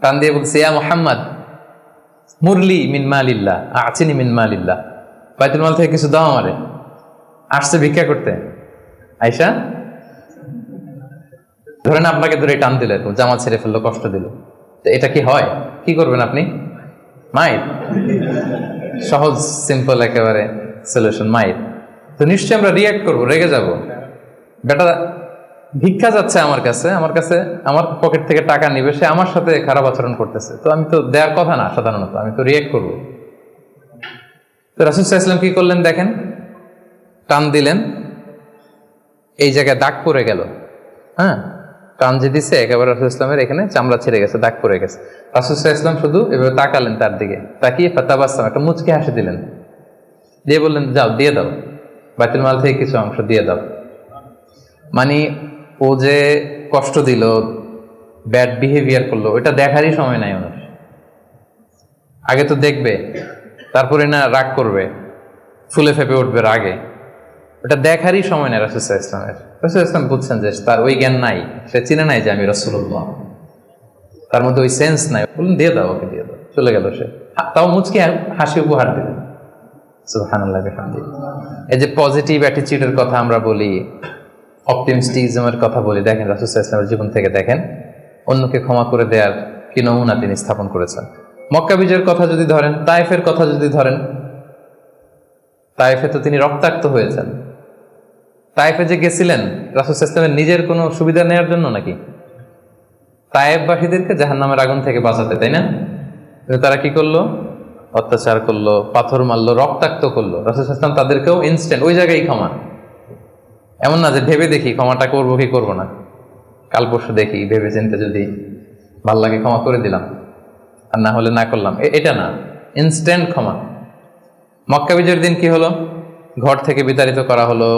টান দিয়ে বলছে, ইয়া মুহাম্মদ মুরলি মিন মালিল্লাহ, আচিনি মিন মালিল্লাহ, বাইতুল মাল থেকে কিছু দাও আমারে। আসছে ভিক্ষা করতে, আয়েশা ধরেন আপনাকে ধরে টান দিল, জামা ছেড়ে ফেললো, কষ্ট দিল, এটা কি হয়? কি করবেন আপনি? মায়ের সহজ সিম্পল একেবারে সলিউশন মাইর। তো নিশ্চয়ই আমরা রিয়াক্ট করবো, রেগে যাব। বেটা ভিক্ষা যাচ্ছে আমার কাছে আমার পকেট থেকে টাকা নিবে, সে আমার সাথে খারাপ আচরণ করতেছে, তো আমি তো দেওয়ার কথা না, সাধারণত আমি তো রিয়াক্ট করবো। তো রাসূল সাল্লাল্লাহু আলাইহি ওয়াসাল্লাম কি করলেন দেখেন, টান দিলেন, এই জায়গায় দাগ পড়ে গেল। হ্যাঁ, টান যে দিছে একেবারে রাসূল ইসলামের এখানে চামড়া ছিঁড়ে গেছে, দাগ পড়ে গেছে। রাসূল সাল্লাল্লাহু আলাইহি ওয়াসাল্লাম শুধু এভাবে তাকালেন তার দিকে, তাকিয়ে ফাতাবাসসাম, একটা মুচকি হাসি দিলেন, দিয়ে বললেন যাও দিয়ে দাও, বাইতুল মাল থেকে কিছু অংশ দিয়ে দাও। মানে ও যে কষ্ট দিল, ব্যাড বিহেভিয়ার করলো, ওটা দেখারই সময় নাই ওনার। আগে তো দেখবে, তারপরে না রাগ করবে, ফুলে ফেপে উঠবে রাগে, ওটা দেখারই সময় নেই রাসূল সাল্লাল্লাহু আলাইহি ওয়াসাল্লামের। রাসূল সাল্লাল্লাহু আলাইহি ওয়াসাল্লাম বুঝছেন যে তার ওই জ্ঞান নাই, সে চিনে নাই যে আমি রাসূলুল্লাহ, তার মধ্যে ওই সেন্স নাই। বলুন দিয়ে দাও, ওকে দিয়ে দাও, চলে গেল সে, তাও মুচকি হাসি উপহার দিলেন। সুবহানাল্লাহ বিহামদিহি। এই যে পজিটিভ অ্যাটিটিউডের কথা আমরা বলি, অপটিমিস্টিজমের কথা বলি, দেখেন রাসূল সাল্লাল্লাহু আলাইহি ওয়াসাল্লামের জীবন থেকে দেখেন অন্যকে ক্ষমা করে দেওয়ার কি নমুনা তিনি স্থাপন করেছেন। মক্কা বিজয়ের কথা যদি ধরেন, তায়েফের কথা যদি ধরেন, তায়েফে তো তিনি রক্তাক্ত হয়েছেন। তায়েফে যে গেছিলেন রাসূল সাল্লাল্লাহু আলাইহি ওয়াসাল্লামের নিজের কোনো সুবিধা নেওয়ার জন্য নাকি? তায়েফবাসীদেরকে জাহান্নামের আগুন থেকে বাঁচাতে, তাই না? কিন্তু তারা কি করলো? অত্যাচার করলো, পাথর মারলো, রক্তাক্ত করলো। রাসূল সাল্লাল্লাহু আলাইহি ওয়াসাল্লাম তাদেরকেও ইনস্ট্যান্ট ওই জায়গায় ক্ষমা, এমন না যে ভেবে দেখি ক্ষমাটা করবো কি করবো না, কাল পরশু দেখি, ভেবে চিন্তে যদি ভাল লাগে ক্ষমা করে দিলাম, আর না হলে না করলাম, এটা না, ইনস্ট্যান্ট ক্ষমা। মক্কা বিজয়ের দিন কি হলো? ঘর থেকে বিতাড়িত করা হলো,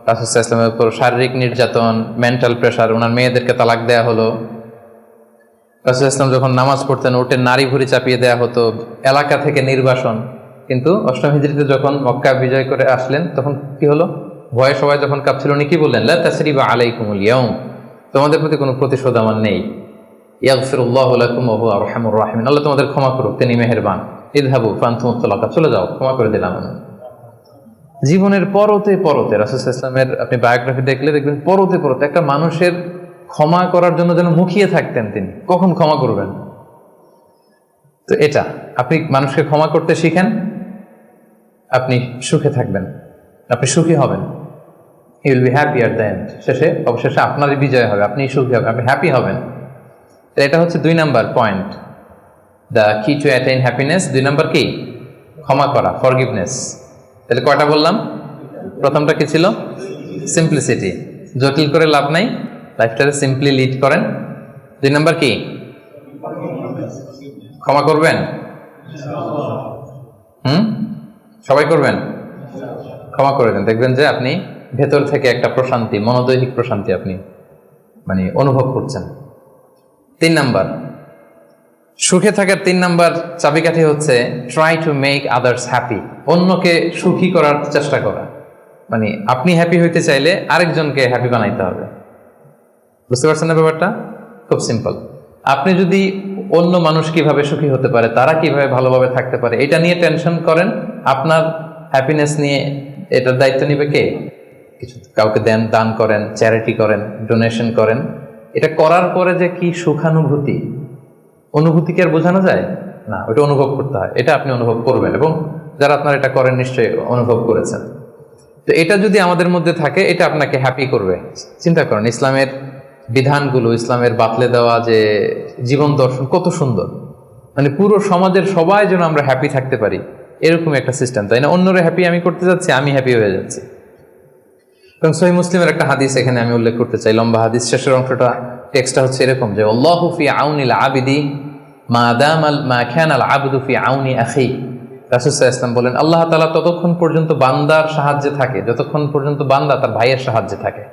রাসূল সাল্লাল্লাহু আলাইহি ওয়াসাল্লামের উপর শারীরিক নির্যাতন, মেন্টাল প্রেশার, ওনার মেয়েদেরকে তালাক দেয়া হলো। রাসূল সাল্লাল্লাহু আলাইহি ওয়াসাল্লাম যখন নামাজ পড়তেন উঠে নারী ভুঁড়ি চাপিয়ে দেয়া হতো, এলাকা থেকে নির্বাসন। কিন্তু অষ্টম হিজরিতে যখন মক্কা বিজয় করে আসলেন তখন কি হলো? ভয়ে সবাই যখন কাঁপছিল, উনি কি বললেন? লা তাসরিবা আলাইকুমুল ইয়াউম, তোমাদের প্রতি কোনো প্রতিশোধ আমার নেই। ইয়াগফিরুল্লাহু লাকুম ওয়া হুয়া আরহামুর রাহিমিন, আল্লাহ তোমাদের ক্ষমা করুক, তিনি মেহেরবান। ইযহাবু ফানতুমুত তালাকা, চলে যাও, ক্ষমা করে দিলাম আমি। জীবনের পরতে পরতে রাসূল সাল্লাল্লাহু আলাইহি ওয়াসাল্লামের আপনি বায়োগ্রাফি দেখলে দেখবেন পরতে পরতে একটা মানুষের ক্ষমা করার জন্য যেন মুখিয়ে থাকতেন তিনি, কখন ক্ষমা করবেন। তো এটা আপনি মানুষকে ক্ষমা করতে শিখেন, আপনি সুখে থাকবেন, আপনি সুখী হবেন। You will be happy at the end, শেষে অবশেষে আপনারই বিজয় হবে, আপনি সুখী হবেন, আপনি হ্যাপি হবেন। তো এটা হচ্ছে 2 নাম্বার পয়েন্ট, দ্য কি টু অ্যাটেইন হ্যাপিনেস। 2 নাম্বার কি? ক্ষমা করা, ফরগিভনেস। তাহলে কয়টা বললাম? প্রথমটা কি ছিল? সিম্পলিসিটি, জটিল করে লাভ নাই, লাইফটাকে সিম্পলি লিড করেন। 2 নাম্বার কি? ক্ষমা করবেন। সবাই করবেন, ক্ষমা করে দেন, দেখবেন যে আপনি ভেতর থেকে একটা প্রশান্তি, মনোদৈহিক প্রশান্তি আপনি মানে অনুভব করছেন। 3 নাম্বার সুখে থাকার 3 নাম্বার চাবিকাঠি হচ্ছে try to make others happy, অন্যকে সুখী করার চেষ্টা করা। মানে আপনি হ্যাপি হইতে চাইলে আরেকজনকে হ্যাপি বানাইতে হবে। বুঝতে পারছেন না ব্যাপারটা? খুব সিম্পল। আপনি যদি অন্য মানুষ কিভাবে সুখী হতে পারে, তারা কিভাবে ভালোভাবে থাকতে পারে, এটা নিয়ে টেনশন করেন, আপনার হ্যাপিনেস নিয়ে এটার দায়িত্ব নিবে কে? কিছু কাউকে দেন, দান করেন, চ্যারিটি করেন, ডোনেশন করেন। এটা করার পরে যে কি সুখানুভূতি, অনুভূতি কি আর বোঝানো যায় না? ওটা অনুভব করতে হয়, এটা আপনি অনুভব করবেন, এবং যারা আপনারা এটা করেন নিশ্চয়ই অনুভব করেছেন। তো এটা যদি আমাদের মধ্যে থাকে, এটা আপনাকে হ্যাপি করবে। চিন্তা করেন ইসলামের বিধানগুলো, ইসলামের বাতলে দেওয়া যে জীবন দর্শন কত সুন্দর, মানে পুরো সমাজের সবাই যেন আমরা হ্যাপি থাকতে পারি, এরকম একটা সিস্টেম, তাই না? অন্যরা হ্যাপি আমি করতে যাচ্ছি, আমি হ্যাপি হয়ে যাচ্ছি। এবং সহিহ মুসলিমের একটা হাদিস এখানে আমি উল্লেখ করতে চাই, লম্বা হাদিস, শেষের অংশটা টেক্সটটা হচ্ছে এরকম যে আল্লাহু ফি আউনিল আবিদি মা কানাল আবদু ফি আউনি আখি। রাসূল সাল্লাল্লাহু আলাইহি ওয়াসাল্লাম বলেন, আল্লাহ তাআলা ততক্ষণ পর্যন্ত বান্দার সাহায্যে থাকে যতক্ষণ পর্যন্ত বান্দা তার ভাইয়ের সাহায্যে থাকে।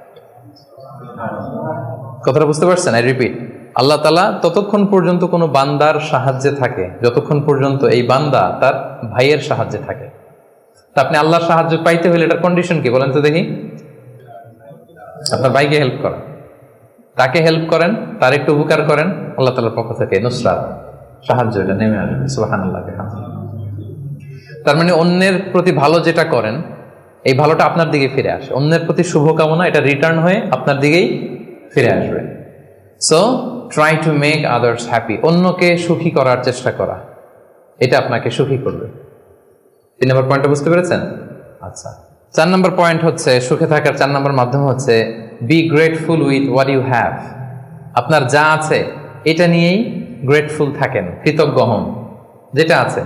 কথাটা বুঝতে পারছেন? আই রিপিট, আল্লাহ তাআলা ততক্ষণ পর্যন্ত কোনো বান্দার সাহায্যে থাকে যতক্ষণ পর্যন্ত এই বান্দা তার ভাইয়ের সাহায্যে থাকে। তা আপনি আল্লাহর সাহায্য পাইতে হলে এটার কন্ডিশন কি বলেন তো দেখি? আপনার ভাইকে হেল্প করেন, তাকে হেল্প করেন, তার একটু উপকার করেন, আল্লাহ তাআলার পক্ষ থেকে নুসরাত, সাহায্য এটা নেমে আসবে। সুবহানাল্লাহ। তার মানে অন্যের প্রতি ভালো যেটা করেন, এই ভালোটা আপনার দিকে ফিরে আসে। অন্যের প্রতি শুভকামনা, এটা রিটার্ন হয়ে আপনার দিকেই ফিরে আসবে। So try to make others happy, অন্যকে সুখী করার চেষ্টা করা, এটা আপনাকে সুখী করবে। 3 নম্বর পয়েন্টটা বুঝতে পেরেছেন? আচ্ছা, 4 নম্বর পয়েন্ট হচ্ছে, সুখে থাকার 4 নম্বর মাধ্যম হচ্ছে be grateful with what you have. আপনার যা আছে এটা নিয়েই গ্রেটফুল থাকেন, কৃতজ্ঞ হন। যেটা আছে,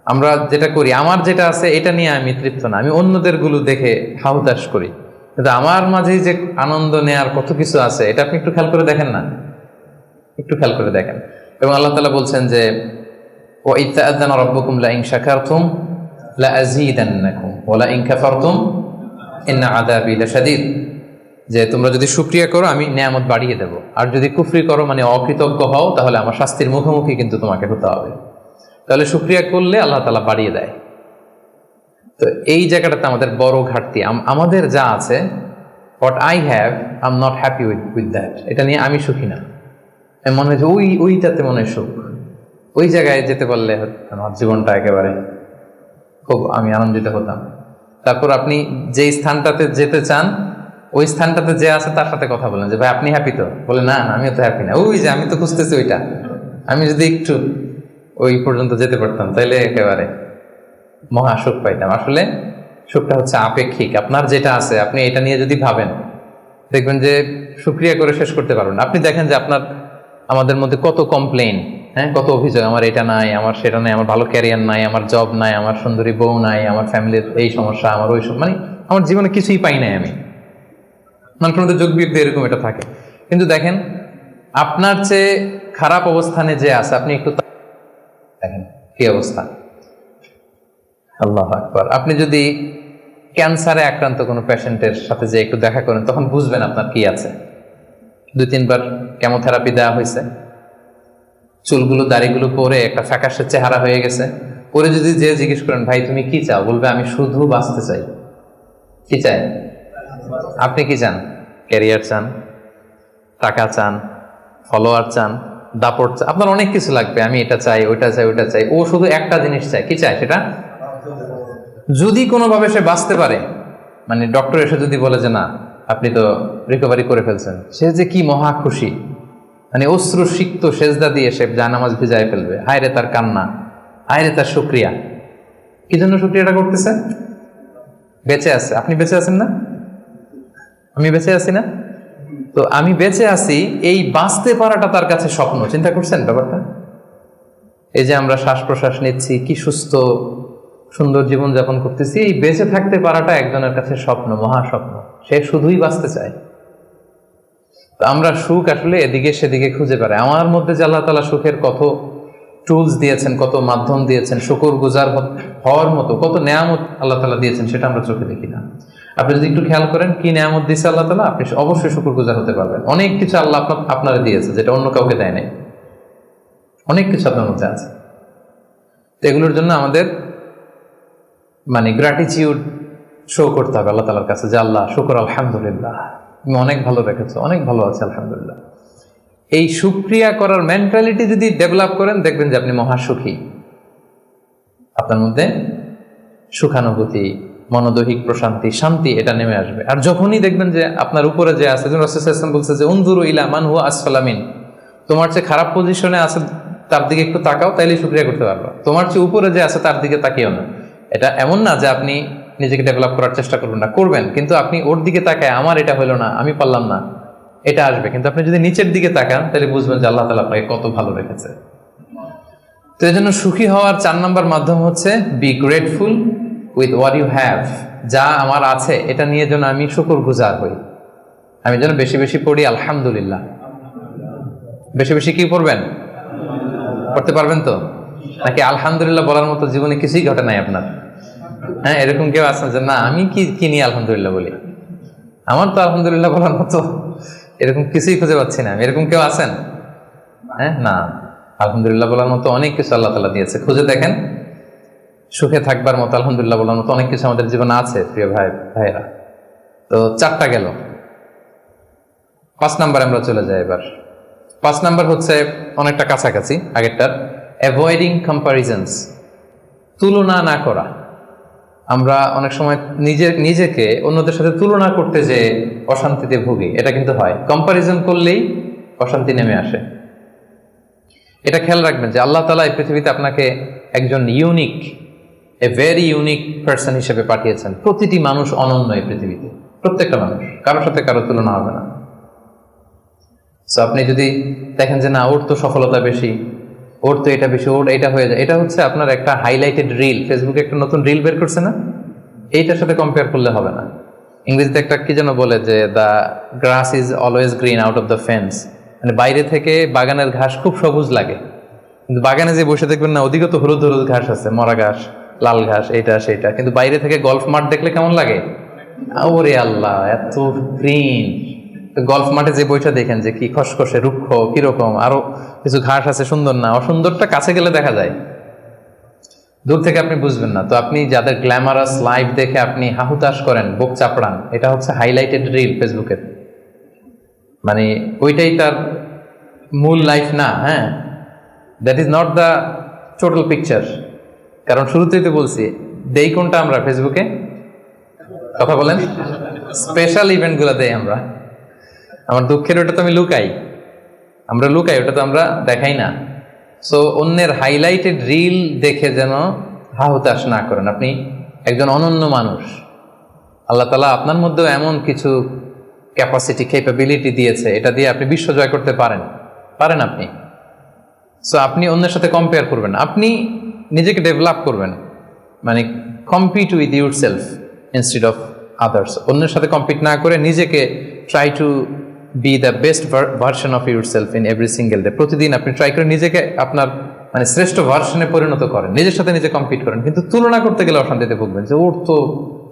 আমরা যেটা করি, আমার যেটা আছে এটা নিয়ে আমি তৃপ্ত না, আমি অন্যদের গুলো দেখে হাহুতাশ করি, কিন্তু আমার মাঝেই যে আনন্দ নেয়ার কত কিছু আছে এটা আপনি একটু খেয়াল করে দেখেন না, একটু খেয়াল করে দেখেন। এবং আল্লাহ তাআলা বলছেন যে ওয়া ইয তা'আযানা রাব্বুকুম লা ইন শাকারতুম লা আযীদান্নাকুম ওয়া লা ইন কাফারতুম ইন্না আযাবি লাশাদীদ, যে তোমরা যদি শুকরিয়া করো আমি নিয়ামত বাড়িয়ে দেব, আর যদি কুফরি করো মানে অকৃতজ্ঞ হও তাহলে আমার শাস্তির মুখোমুখি কিন্তু তোমাকে হতে হবে। তাহলে শুকরিয়া করলে আল্লাহ তাআলা বাড়িয়ে দেয়। তো এই জায়গাটাতে আমাদের বড় ঘাটতি, আমাদের যা আছে, what I have I am not happy with that, এটা নিয়ে আমি সুখী না। মনে হয় যে ওইটাতে মনে হয় সুখ, ওই জায়গায় যেতে পারলে আমার জীবনটা একেবারে খুব আমি আনন্দিত হতাম। তারপর আপনি যেই স্থানটাতে যেতে চান ওই স্থানটাতে যে আছে তার সাথে কথা বলেন যে ভাই আপনি হ্যাপি তো? বলে না আমিও তো হ্যাপি না, ওই যে আমি তো খুঁজতেছি ওইটা, আমি যদি একটু ওই পর্যন্ত যেতে পারতাম তাহলে একেবারে মহা সুখ পাইতাম। আসলে সুখটা হচ্ছে আপেক্ষিক, আপনার যেটা আছে আপনি এটা নিয়ে যদি ভাবেন দেখবেন যে শুকরিয়া করে শেষ করতে পারবেন। আপনি দেখেন যে আমাদের মধ্যে কত কমপ্লেইন, হ্যাঁ, কত অভিযোগ, আমার এটা নাই, আমার সেটা নাই, আমার ভালো ক্যারিয়ার নাই, আমার জব নাই, আমার সুন্দরী বউ নাই, আমার ফ্যামিলির এই সমস্যা, আমার ওই সব, মানে আমার জীবনে কিছুই পাই নাই আমি। মানুষের মধ্যে যোগ বিয়োগ এরকম এটা থাকে। কিন্তু দেখেন আপনার চেয়ে খারাপ অবস্থানে যে আছে আপনি একটু দেখেন কি অবস্থা। আল্লাহু আকবার। আপনি যদি ক্যান্সারে আক্রান্ত কোনো পেশেন্টের সাথে যে একটু দেখা করেন তখন বুঝবেন আপনার কি আছে। 2-3 বার কেমোথেরাপি দেওয়া হয়েছে, চুলগুলো দাড়িগুলো পরে একটা ফ্যাকাশে চেহারা হয়ে গেছে, পরে যদি যে জিজ্ঞেস করেন ভাই তুমি কি চাও, বলবে আমি শুধু বাঁচতে চাই। কি চাই? আপনি কি চান? ক্যারিয়ার চান, টাকা চান, ফলোয়ার চান, দাপট চান, আপনার অনেক কিছু লাগবে, আমি এটা চাই, ওইটা চাই, ওইটা চাই। ও শুধু একটা জিনিস চায়, কি চায় সেটা? যদি কোনোভাবে সে বাঁচতে পারে, মানে ডক্টর এসে যদি বলে যে না আপনি তো রিকভারি করে ফেলছেন, সে যে কি মহা খুশি, মানে অশ্রু সিক্ত সেজদা দিয়ে সে জায়নামাজ ভিজায় ফেলবে। হায় রে তার কান্না, হায় রে তার শুকরিয়া। কি জন্য শুকরিয়াটা করতেছে? বেঁচে আছে। আপনি বেঁচে আছেন না? আমি বেঁচে আছি না? তো আমি বেঁচে আছি, এই বাঁচতে পারাটা তার কাছে স্বপ্ন। চিন্তা করছেন ব্যাপারটা? এই যে আমরা শ্বাস প্রশ্বাস নিচ্ছি, কি সুস্থ সুন্দর জীবন যাপন করতেছি, এই বেঁচে থাকতে পারাটা একজনের কাছে স্বপ্ন, মহা স্বপ্ন। সে শুধুই বাঁচতে চায়। তো আমরা সুখ আসলে এদিকে সেদিকে খুঁজে পাই। আমার মধ্যে যে আল্লাহ তাআলা সুখের কত টুলস দিয়েছেন, কত মাধ্যম দিয়েছেন, শুকরগুজার হওয়ার মতো কত নেয়ামত আল্লাহ তাআলা দিয়েছেন, সেটা আমরা চোখে দেখি না। আপনি যদি একটু খেয়াল করেন কি নেয়ামত দিয়েছে আল্লাহ তাআলা, আপনি অবশ্যই শুকরগুজার হতে পারবেন। অনেক কিছু আল্লাহ আপনারা দিয়েছে যেটা অন্য কাউকে দেয় নাই, অনেক কিছু আপনার মধ্যে আছে। তো এগুলোর জন্য আমাদের মানে গ্র্যাটিটিউড শো করতে হবে আল্লাহ তাআলার কাছে, যে আল্লাহ শুকর, আলহামদুলিল্লাহ তুমি অনেক ভালো রেখেছো, অনেক ভালো আছে আলহামদুলিল্লাহ। এই শুকরিয়া করার মেন্টালিটি যদি ডেভেলপ করেন দেখবেন যে আপনি মহা সুখী, আপনার মধ্যে সুখানুভূতি, মনোদৈহিক প্রশান্তি, শান্তি এটা নেমে আসবে। আর যখনই দেখবেন যে আপনার উপরে যে আছে, রাসূল সাল্লাল্লাহু আলাইহি ওয়াসাল্লাম বলছে যে উনজুরু ইলা মান হুয়া আসফালা মিন, তোমার চেয়ে খারাপ পজিশনে আছে তার দিকে একটু তাকাও, তাইলে শুকরিয়া করতে পারবা। তোমার চেয়ে উপরে যে আছে তার দিকে তাকিও না। এটা এমন না যে আপনি নিজেকে ডেভেলপ করার চেষ্টা করবেন না, করবেন, কিন্তু আপনি ওর দিকে তাকায় আমার এটা হলো না, আমি পারলাম না, এটা আসবে। কিন্তু আপনি যদি নিচের দিকে তাকান তাহলে বুঝবেন যে আল্লাহ তাআলা আপনাকে কত ভালো রেখেছে। তো এই জন্য সুখী হওয়ার 4 নম্বর মাধ্যম হচ্ছে be grateful with what you have. যা আমার আছে এটা নিয়ে যেন আমি শুকরগুজার হই। আমি যেন বেশি বেশি পড়ি আলহামদুলিল্লাহ। বেশি বেশি কি পড়বেন? পড়তে পারবেন তো? নাকি আলহামদুলিল্লাহ বলার মতো জীবনে কিছুই ঘটে নাই আপনার? হ্যাঁ, এরকম কেউ আছেন যে না আমি কি নিয়ে আলহামদুলিল্লাহ বলি, আমার তো আলহামদুলিল্লাহ বলার মতো এরকম কিছুই খুঁজে পাচ্ছি না। এরকম কেউ আছেন? হ্যাঁ, না, আলহামদুলিল্লাহ বলার মতো অনেক কিছু আল্লাহ তাআলা দিয়েছে। খুঁজে দেখেন, সুখে থাকবার মতো, আলহামদুলিল্লাহ বলার মতো অনেক কিছু আমাদের জীবনে আছে প্রিয় ভাইয়েরা। তো 4টা গেল। 5 নাম্বার আমরা চলে যাই এবার। 5 নাম্বার হচ্ছে অনেকটা কাছাকাছি আগেরটার, অ্যাভয়েডিং কম্পারিজনস, তুলনা না করা। আমরা অনেক সময় নিজেকে অন্যদের সাথে তুলনা করতে যে অশান্তিতে ভুগি, এটা কিন্তু হয়। কম্পারিজন করলেই অশান্তি নেমে আসে। এটা খেয়াল রাখবেন যে আল্লাহ তাআলা এই পৃথিবীতে আপনাকে একজন unique, a very unique person হিসেবে পাঠিয়েছেন। প্রতিটি মানুষ অনন্য এই পৃথিবীতে, প্রত্যেকটা মানুষ, কারোর সাথে কারো তুলনা হবে না। সো আপনি যদি দেখেন যে না ওর তো সফলতা বেশি, ওর তো এটা বেশি, ওর এটা হয়ে যায়, এটা হচ্ছে আপনার একটা হাইলাইটেড রিল। ফেসবুকে একটা নতুন রিল বের করছে না, এইটার সাথে কম্পেয়ার করলে হবে না। ইংরেজিতে একটা কি যেন বলে যে the grass is always green out of the fence, মানে বাইরে থেকে বাগানের ঘাস খুব সবুজ লাগে, কিন্তু বাগানে যে বসে দেখবেন না ওদিকে তো হলুদ হলুদ ঘাস আছে, মরা ঘাস, লাল ঘাস, এইটা সেটা, কিন্তু বাইরে থেকে গল্ফ মাঠ দেখলে কেমন লাগে? ওরে আল্লাহ, এত গ্রিন। গল্ফ মাঠে যে বইটা দেখেন যে কি খসখসে রুক্ষ, কিরকম, আরো কিছু ঘাস আছে, সুন্দর না? অসুন্দরটা কাছে গেলে দেখা যায়, দূর থেকে আপনি বুঝবেন না। তো আপনি যাদের গ্ল্যামারাস লাইফ দেখে আপনি হাহুতাশ করেন, বুক চাপড়ান, এটা হচ্ছে হাইলাইটেড রিল ফেসবুকের, মানে ওইটাই তার মূল লাইফ না। হ্যাঁ, that is not the total picture. কারণ শুরুতেই তো বলছি, দেই কোনটা আমরা ফেসবুকে? কথা বলেন, স্পেশাল ইভেন্টগুলো দেই আমরা। আমার দুঃখের ওটা তো আমি লুকাই, আমরা লুকাই, ওটা তো আমরা দেখাই না। সো অন্যের হাইলাইটেড রিল দেখে যেন হাহুতাশ না করেন। আপনি একজন অনন্য মানুষ, আল্লাহ তাআলা আপনার মধ্যেও এমন কিছু ক্যাপাসিটি, ক্যাপাবিলিটি দিয়েছে, এটা দিয়ে আপনি বিশ্ব জয় করতে পারেন আপনি। সো আপনি অন্যের সাথে কম্পেয়ার করবেন, আপনি নিজেকে ডেভেলপ করবেন, মানে compete with your self instead of others. অন্যের সাথে কম্পিট না করে নিজেকে try to B the best version of your self in every single day. প্রতিদিন আপনি ট্রাই করে নিজেকে আপনার মানে শ্রেষ্ঠ ভার্সনে পরিণত করেন, নিজের সাথে নিজে কম্পিট করেন। কিন্তু তুলনা করতে গেলে অশান্তিতে ভুগবেন যে ওর তো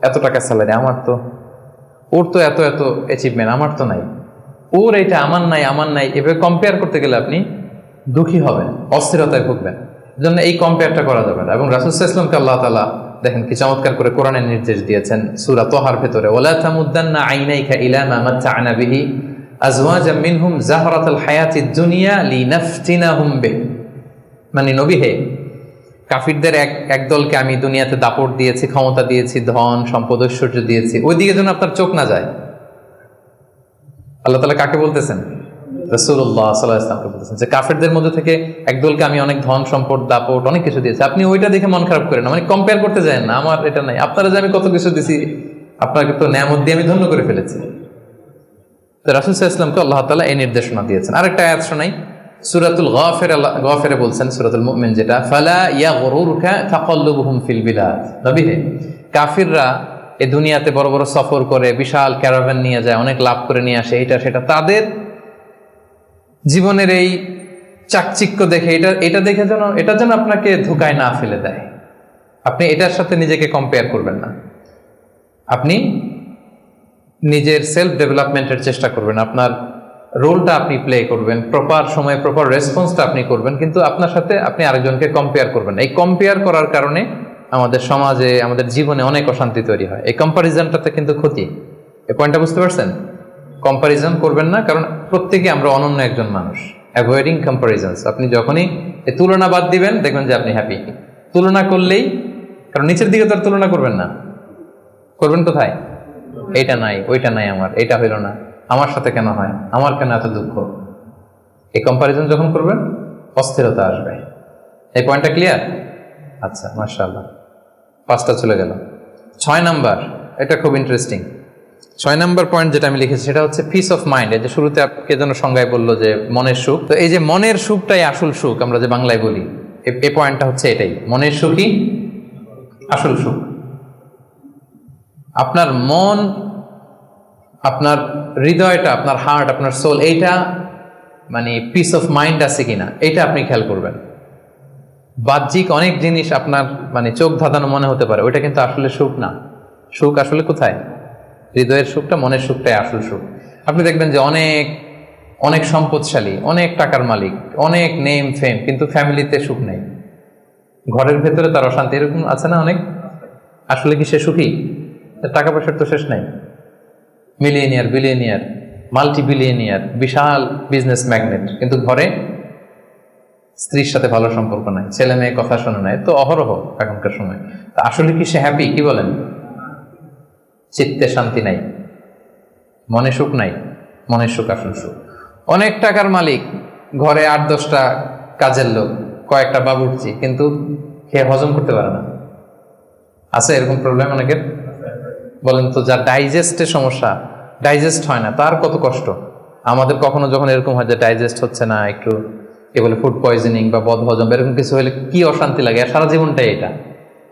এত টাকা স্যালারি, আমার তো, ওর তো এত এত অ্যাচিভমেন্ট, আমার তো নাই, ওর এটা আমার নাই। এভাবে কম্পেয়ার করতে গেলে আপনি দুঃখী হবেন, অস্থিরতায় ভুগবেন। জন্য এই কম্পেয়ারটা করা যাবে না। এবং রাসূল সাল্লাল্লাহু আলাইহি ওয়াসাল্লামকে আল্লাহ তাআলা দেখেন কি চমৎকার করে কোরআনের নির্দেশ দিয়েছেন সূরা তাহার ভেতরে, ওয়ালা তামুদ্দান্না আইনাইকা ইলা মা মাত্তা'না বিহি আজওয়াজাম মিনহুম যাহরাতাল হায়াতিদ দুনিয়া লিনাফতিনাহুম বিহি। মানে নবী হে, কাফিরদের এক দলকে আমি দুনিয়াতে দাপট দিয়েছি, ক্ষমতা দিয়েছি, ধন সম্পদ ঐশ্বর্য দিয়েছি, ওইদিকে যেন আপনার চোখ না যায়। আল্লাহ তাআলা কাকে বলতেছেন? রাসূলুল্লাহ সাল্লাল্লাহু আলাইহি ওয়াসাল্লামকে বলতেছেন যে কাফেরদের মধ্যে থেকে একদলকে আমি অনেক ধন সম্পদ দাপট অনেক কিছু দিয়েছি, আপনি ওইটা দেখে মন খারাপ করেন না, মানে কম্পেয়ার করতে যায় না, আমার এটা নাই, আপনারা যে আমি কত কিছু দিছি, আপনাকে তো নেয়ামত দিয়ে আমি ধন্য করে ফেলেছি। তো রাসূল সাল্লাল্লাহু আলাইহি ওয়াসাল্লামকে আল্লাহ তাআলা এই নির্দেশনা দিয়েছেন। আরেকটা আয়াত শোনাই, সূরাতুল গাফিরে বলছেন, সূরাতুল মুমিন যেটা, ফালা ইয়াগরুরকা তাকাল্লুবুহুম ফিল বিলাদ। নবী হে, কাফিররা এই দুনিয়াতে বড় বড় সফর করে, বিশাল ক্যারাভান নিয়ে যায়, অনেক লাভ করে নিয়ে আসে, এটা সেটা, তাদের জীবনের এই চাকচিক্য দেখে, এটা দেখে যেন এটা যেন আপনাকে ধোকায় না ফেলে দেয়। আপনি এটার সাথে নিজেকে কম্পেয়ার করবেন না, আপনি নিজের সেলফ ডেভেলপমেন্টের চেষ্টা করবেন, আপনার রোলটা আপনি প্লে করবেন, প্রপার সময়ে প্রপার রেসপন্সটা আপনি করবেন, কিন্তু আপনার সাথে আপনি আরেকজনকে কম্পেয়ার করবেন না। এই কম্পেয়ার করার কারণে আমাদের সমাজে, আমাদের জীবনে অনেক অশান্তি তৈরি হয়। এই কম্পারিজনটাতে কিন্তু ক্ষতি। এই পয়েন্টটা বুঝতে পারছেন? কম্পারিজন করবেন না, কারণ প্রত্যেকে আমরা অনন্য একজন মানুষ। অ্যাভয়েডিং কম্পারিজনস, আপনি যখনই এই তুলনা বাদ দিবেন দেখবেন যে আপনি হ্যাপি। তুলনা করলেই, কারণ নিচের দিকে তো আর তুলনা করবেন না, করবেন কোথায়? এইটা নাই, ওইটা নাই, আমার এটা হইল না, আমার সাথে কেন হয়, আমার কেন এত দুঃখ। এই কম্পারিজন যখন করবেন অস্থিরতা আসবে। এই পয়েন্টটা ক্লিয়ার? আচ্ছা, মাশাআল্লাহ, 5টা চলে গেল। 6 নাম্বার, এটা খুব ইন্টারেস্টিং। 6 নাম্বার পয়েন্ট যেটা আমি লিখেছি সেটা হচ্ছে পিস অফ মাইন্ড। এই যে শুরুতে কে যেন সংজ্ঞায় বললো যে মনের সুখ, তো এই যে মনের সুখটাই আসল সুখ, আমরা যে বাংলায় বলি, এই পয়েন্টটা হচ্ছে এটাই, মনের সুখই আসল সুখ। আপনার মন, আপনার হৃদয়টা, আপনার হার্ট, আপনার সোল, এইটা মানে পিস অফ মাইন্ড আছে কিনা এইটা আপনি খেয়াল করবেন। বাহ্যিক অনেক জিনিস আপনার মানে চোখ ধাঁধানো মনে হতে পারে, ওইটা কিন্তু আসলে সুখ না। সুখ আসলে কোথায়? হৃদয়ের সুখটা, মনের সুখটাই আসল সুখ। আপনি দেখবেন যে অনেক অনেক সম্পদশালী, অনেক টাকার মালিক, অনেক নেম ফেম, কিন্তু ফ্যামিলিতে সুখ নেই, ঘরের ভেতরে তার অশান্তি, এরকম আছে না অনেক? আসলে কি সে সুখী? টাকা পয়সার তো শেষ নাই, মিলিয়নিয়ার, বিলিয়নিয়ার, মাল্টি বিলিয়নিয়ার, বিশাল বিজনেস ম্যাগনেট, কিন্তু ঘরে স্ত্রীর সাথে ভালো সম্পর্ক নাই, ছেলে মেয়ে কথা শোনে নাই, তো অহরহ এখনকার সময়। তা আসলে কি সে হ্যাপি? কি বলেন? চিত্তে শান্তি নাই, মনে সুখ নাই। মনের সুখ আসল সুখ। অনেক টাকার মালিক, ঘরে 8-10টা কাজের লোক, কয়েকটা বাবুর্চি, কিন্তু খেয়ে হজম করতে পারে না, আছে এরকম প্রবলেম অনেকের? বলেন তো, যার ডাইজেস্টের সমস্যা, ডাইজেস্ট হয় না, তার কত কষ্ট। আমাদের কখনো যখন এরকম হয় যে ডাইজেস্ট হচ্ছে না, একটু কি বলে ফুড পয়জনিং বা বদহজম এরকম কিছু হলে কি অশান্তি লাগে, আর সারা জীবনটাই এটা।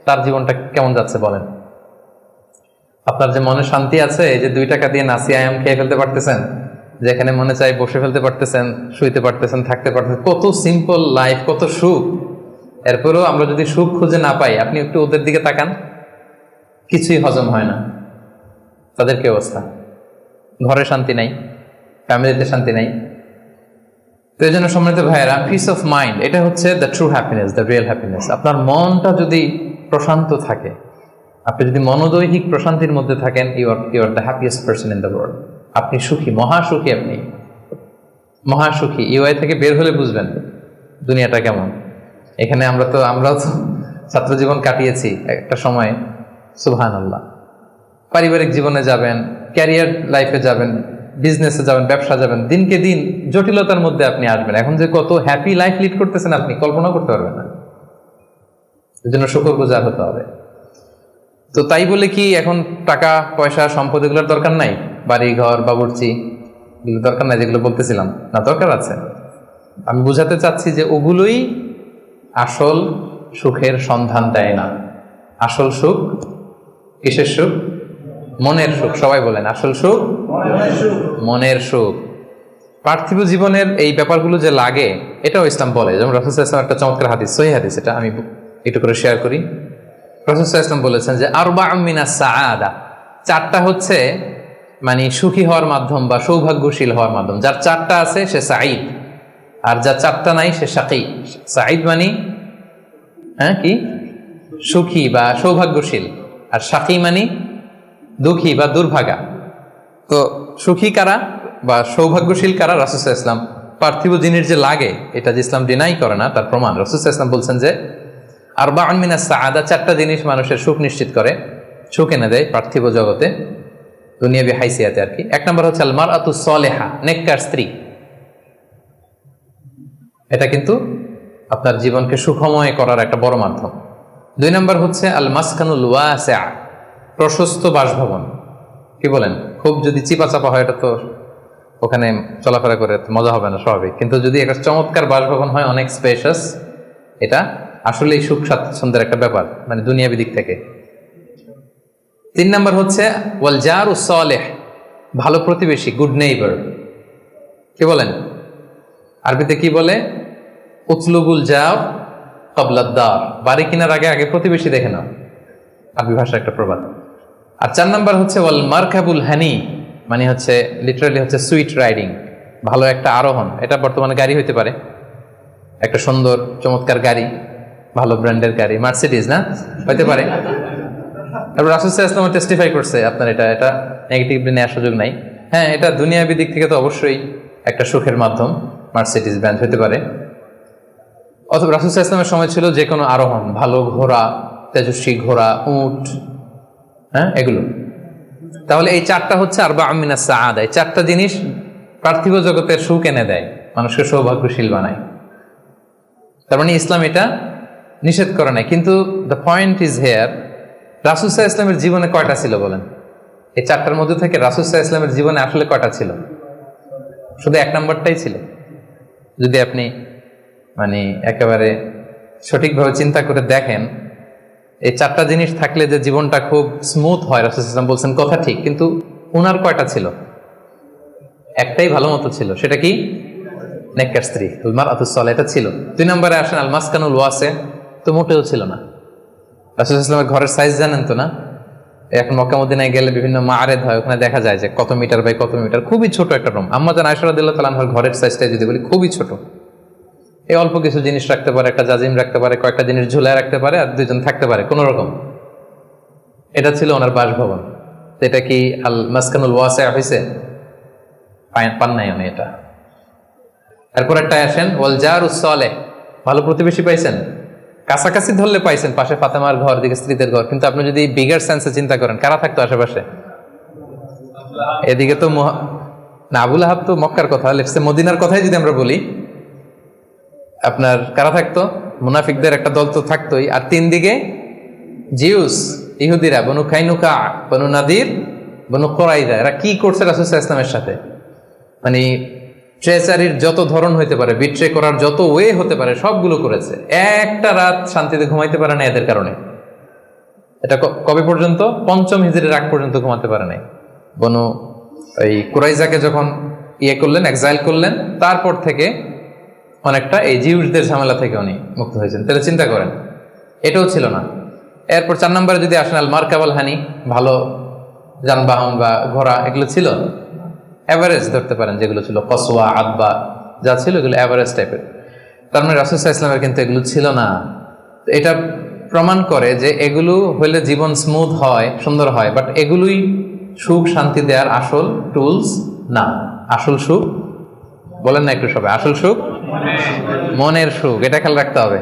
তার জীবনটা কেমন যাচ্ছে বলেন? আপনার যে মনে শান্তি আছে, এই যে 2 টাকা দিয়ে নাসি আয়াম খেয়ে ফেলতে পারতেছেন, যেখানে মনে চাই বসে ফেলতে পারতেছেন, শুইতে পারতেছেন, থাকতে পারতেছেন, কত সিম্পল লাইফ, কত সুখ। এরপরেও আমরা যদি সুখ খুঁজে না পাই, আপনি একটু ওদের দিকে তাকান, কিছুই হজম হয় না। তাদের কি অবস্থা? ঘরে শান্তি নাই, ফ্যামিলিতে শান্তি নাই। তো এই জন্য সম্মানিত ভাইয়েরা, পিস অফ মাইন্ড, এটা হচ্ছে the true happiness, the real happiness. আপনার মনটা যদি প্রশান্ত থাকে, আপনি যদি মনোদৈহিক প্রশান্তির মধ্যে থাকেন, you are the happiest person in the world. আপনি সুখী, মহাসুখী, আপনি মহাসুখী। ইউআই থেকে বের হলে বুঝবেন দুনিয়াটা কেমন। এখানে আমরাও তো ছাত্র জীবন কাটিয়েছি একটা সময়, সুবহানাল্লাহ। পারিবারিক জীবনে যাবেন, ক্যারিয়ার লাইফে যাবেন, বিজনেসে যাবেন, ব্যবসা যাবেন, দিনকে দিন জটিলতার মধ্যে আপনি আসবেন। এখন যে কত হ্যাপি লাইফ লিড করতেছেন আপনি কল্পনা করতে পারবেন না। এর জন্য শুকরগুজার হতে হবে। তো তাই বলে কি এখন টাকা পয়সা সম্পদ এগুলোর দরকার নাই? বাড়ি ঘর বাবুর্চি এগুলো দরকার নাই যেগুলো বলতেছিলাম, না দরকার আছে। আমি বুঝাতে চাচ্ছি যে ওগুলোই আসল সুখের সন্ধান দেয় না। আসল সুখ কিসের সুখ? মনের সুখ। সবাই বলেন আসল সুখ মনের সুখ। পার্থিব জীবনের এই ব্যাপারগুলো যে লাগে, এটাও ইসলাম বলে। যেমন রাসূল সাল্লাল্লাহু আলাইহি ওয়াসাল্লাম একটা চমৎকার হাদিস, সহিহ হাদিস, এটা আমি একটু করে শেয়ার করি। রাসূল সাল্লাল্লাহু আলাইহি ওয়াসাল্লাম বলেছেন যে আরবাউম মিনাস সাআদা, 4টা হচ্ছে মানে সুখী হওয়ার মাধ্যম বা সৌভাগ্যশীল হওয়ার মাধ্যম। যার 4টা আছে সে সাঈদ, আর যার 4টা নাই সে শাকী। সাঈদ মানে কি? সুখী বা সৌভাগ্যশীল, আর শাকী মানে দুঃখী বা দুর্ভাগা। তো সুখী কারা বা সৌভাগ্যশীল কারা? রাসূল সাল্লাল্লাহু আলাইহি ওয়াসাল্লাম পার্থিব জিনিস যে লাগে, এটা যে ইসলাম ডিনাই করে না তার প্রমাণ রাসূল সাল্লাল্লাহু আলাইহি ওয়াসাল্লাম বলছেন যে আরবাউন মিনাস সাআদা, 4টা জিনিস মানুষের সুখ নিশ্চিত করে, সুখ এনে দেয় পার্থিব জগতে, দুনিয়াবি হাইসিয়াতে আর কি। 1 নম্বর হচ্ছে আল মারআতু সালেহা, নেককার স্ত্রী। এটা কিন্তু আপনার জীবনকে সুখময় করার একটা বড় মাধ্যম। 2 নম্বর হচ্ছে আল মাসকানুল ওয়াসিআ, প্রশস্ত বাসভবন। কি বলেন? খুব যদি চিপা চাপা হয়, এটা তো ওখানে চলাফেরা করে মজা হবে না, স্বাভাবিক। কিন্তু যদি একটা চমৎকার বাসভবন হয়, অনেক স্পেশাস, এটা আসলেই সুখ স্বাচ্ছন্দ্যের একটা ব্যাপার, মানে দুনিয়াবি দিক থেকে। 3 নম্বর হচ্ছে ওয়াল জারুস সালেহ, ভালো প্রতিবেশী, গুড নেইবার। কি বলেন? আরবিতে কি বলে? উতলুবুল জার ক্বাবলাদ দার, বাড়ি কেনার আগে আগে প্রতিবেশী দেখে নাও, আরবি ভাষার একটা প্রবাদ। আর 4 নম্বর হচ্ছে ওয়াল মারকাবুল হানি, মানে হচ্ছে লিটারালি হচ্ছে সুইট রাইডিং, ভালো একটা আরোহণ। এটা বর্তমানে গাড়ি হইতে পারে, একটা সুন্দর চমৎকার গাড়ি, ভালো ব্র্যান্ডের গাড়ি, মার্সিডিজ না হইতে পারে। তারপর রাসূল সাল্লাল্লাহু আলাইহি ওয়াসাল্লাম টেস্টিফাই করছে, আপনার এটা নেগেটিভলি নেওয়ার সুযোগ নাই। হ্যাঁ, এটা দুনিয়াবি দিক থেকে তো অবশ্যই একটা সুখের মাধ্যম, মার্সিডিজ ব্র্যান্ড হতে পারে। অথবা রাসূল সাল্লাল্লাহু আলাইহি ওয়াসাল্লামের সময় ছিল যে কোনো আরোহণ, ভালো ঘোড়া, তেজস্বী ঘোড়া, উট, হ্যাঁ এগুলো। তাহলে এই 4টা হচ্ছে আরবাউম মিনাস সাআদা। এই 4টা জিনিস পার্থিব জগতের সুখ এনে দেয়, মানুষকে সৌভাগ্যশীল বানায়। তার মানে ইসলাম এটা নিষেধ করে নাই। কিন্তু দ্য পয়েন্ট ইজ হেয়ার, রাসূল সাল্লাল্লাহু আলাইহি ওয়াসাল্লামের জীবনে কয়টা ছিল বলেন? এই 4টার মধ্যে থেকে রাসূল সাল্লাল্লাহু আলাইহি ওয়াসাল্লামের জীবনে আসলে কয়টা ছিল? শুধু 1 নম্বরটাই ছিল। যদি আপনি মানে একেবারে সঠিকভাবে চিন্তা করে দেখেন, এই 4টা জিনিস থাকলে যে জীবনটা খুব স্মুথ হয়, রাসূল সাল্লাল্লাহু আলাইহি ওয়াসাল্লাম বলছেন কথা ঠিক, কিন্তু উনার কয়টা ছিল? একটাই ভালো মতো ছিল। সেটা কি? নেককার স্ত্রী, আল মারআতুস সালেহা, এটা ছিল। 2 নম্বরে আসেন আল মাসকানুল ওয়াসি, তো মোটেও ছিল না। রাসূল সাল্লাল্লাহু আলাইহি ওয়াসাল্লামের ঘরের সাইজ জানেন তো না? এখন মক্কা মদিনায় গেলে বিভিন্ন মাআরেদ হয়, ওখানে দেখা যায় যে কত মিটার বাই কত মিটার, খুবই ছোট একটা রুম। আম্মা জান আয়েশা রাদিয়াল্লাহু তাআলা আনহার ঘরের সাইজটা যদি বলি, খুবই ছোট। এই অল্প কিছু জিনিস রাখতে পারে, একটা জাজিম রাখতে পারে, কয়েকটা জিনিস ঝুলায় রাখতে পারে, আর 2জন থাকতে পারে কোন রকম। এটা ছিল ওনার বাসভবন। এটা কি আল মাসকানুল ওয়াসি হইছে? পান নাই উনি এটা। এরপর একটা আসেন ওয়াল জারুস সালেহ, ভালো প্রতিবেশী পাইছেন, কাছাকাছি ধরলে পাইছেন, পাশে ফাতেমার ঘর, দিকে স্ত্রীদের ঘর। কিন্তু আপনি যদি বিগার সেন্সে চিন্তা করেন, কারা থাকতো আশেপাশে? এদিকে তো না, আবুল আহাব তো মক্কার কথা, লেটসে মদিনার কথাই যদি আমরা বলি, আপনার কারা থাকতো? মুনাফিকদের একটা দল তো থাকতোই, আর 3 দিকে জিউস, ইহুদিরা, বনু কাইনুকা, বনু নাদির, বনু কোরাইদা, এরা কি করছে রাসূল সাল্লাল্লাহু আলাইহি ওয়াসাল্লামের সাথে? মানে ট্রেচারির যত ধরন হইতে পারে, বিট্রে করার যত ওয়ে হতে পারে, সবগুলো করেছে। একটা রাত শান্তিতে ঘুমাইতে পারে না এদের কারণে। এটা কবে পর্যন্ত? পঞ্চম হিজরির আগ পর্যন্ত ঘুমাতে পারে নাই। বনু ওই কুরাইজাকে যখন করলেন, এক্সাইল করলেন, তারপর থেকে অনেকটা এই জিউসদের ঝামেলা থেকে উনি মুক্ত হয়েছেন। তাহলে চিন্তা করেন, এটাও ছিল না। এরপর 4 নম্বরে যদি আসেন, আল মারকাবাল হানি, ভালো যানবাহন বা ঘোড়া, এগুলো ছিল অ্যাভারেজ ধরতে পারেন, যেগুলো ছিল কসওয়া, আদবা, যা ছিল এগুলো অ্যাভারেজ টাইপের। তার মানে রাসূল সাল্লাল্লাহু আলাইহি ওয়াসাল্লামের কিন্তু এগুলো ছিল না। এটা প্রমাণ করে যে এগুলো হইলে জীবন স্মুথ হয়, সুন্দর হয়, বাট এগুলোই সুখ শান্তি দেওয়ার আসল টুলস না। আসল সুখ বলেন না একটু সবাই, আসল সুখ মনের সুখ, এটা খেয়াল রাখতে হবে।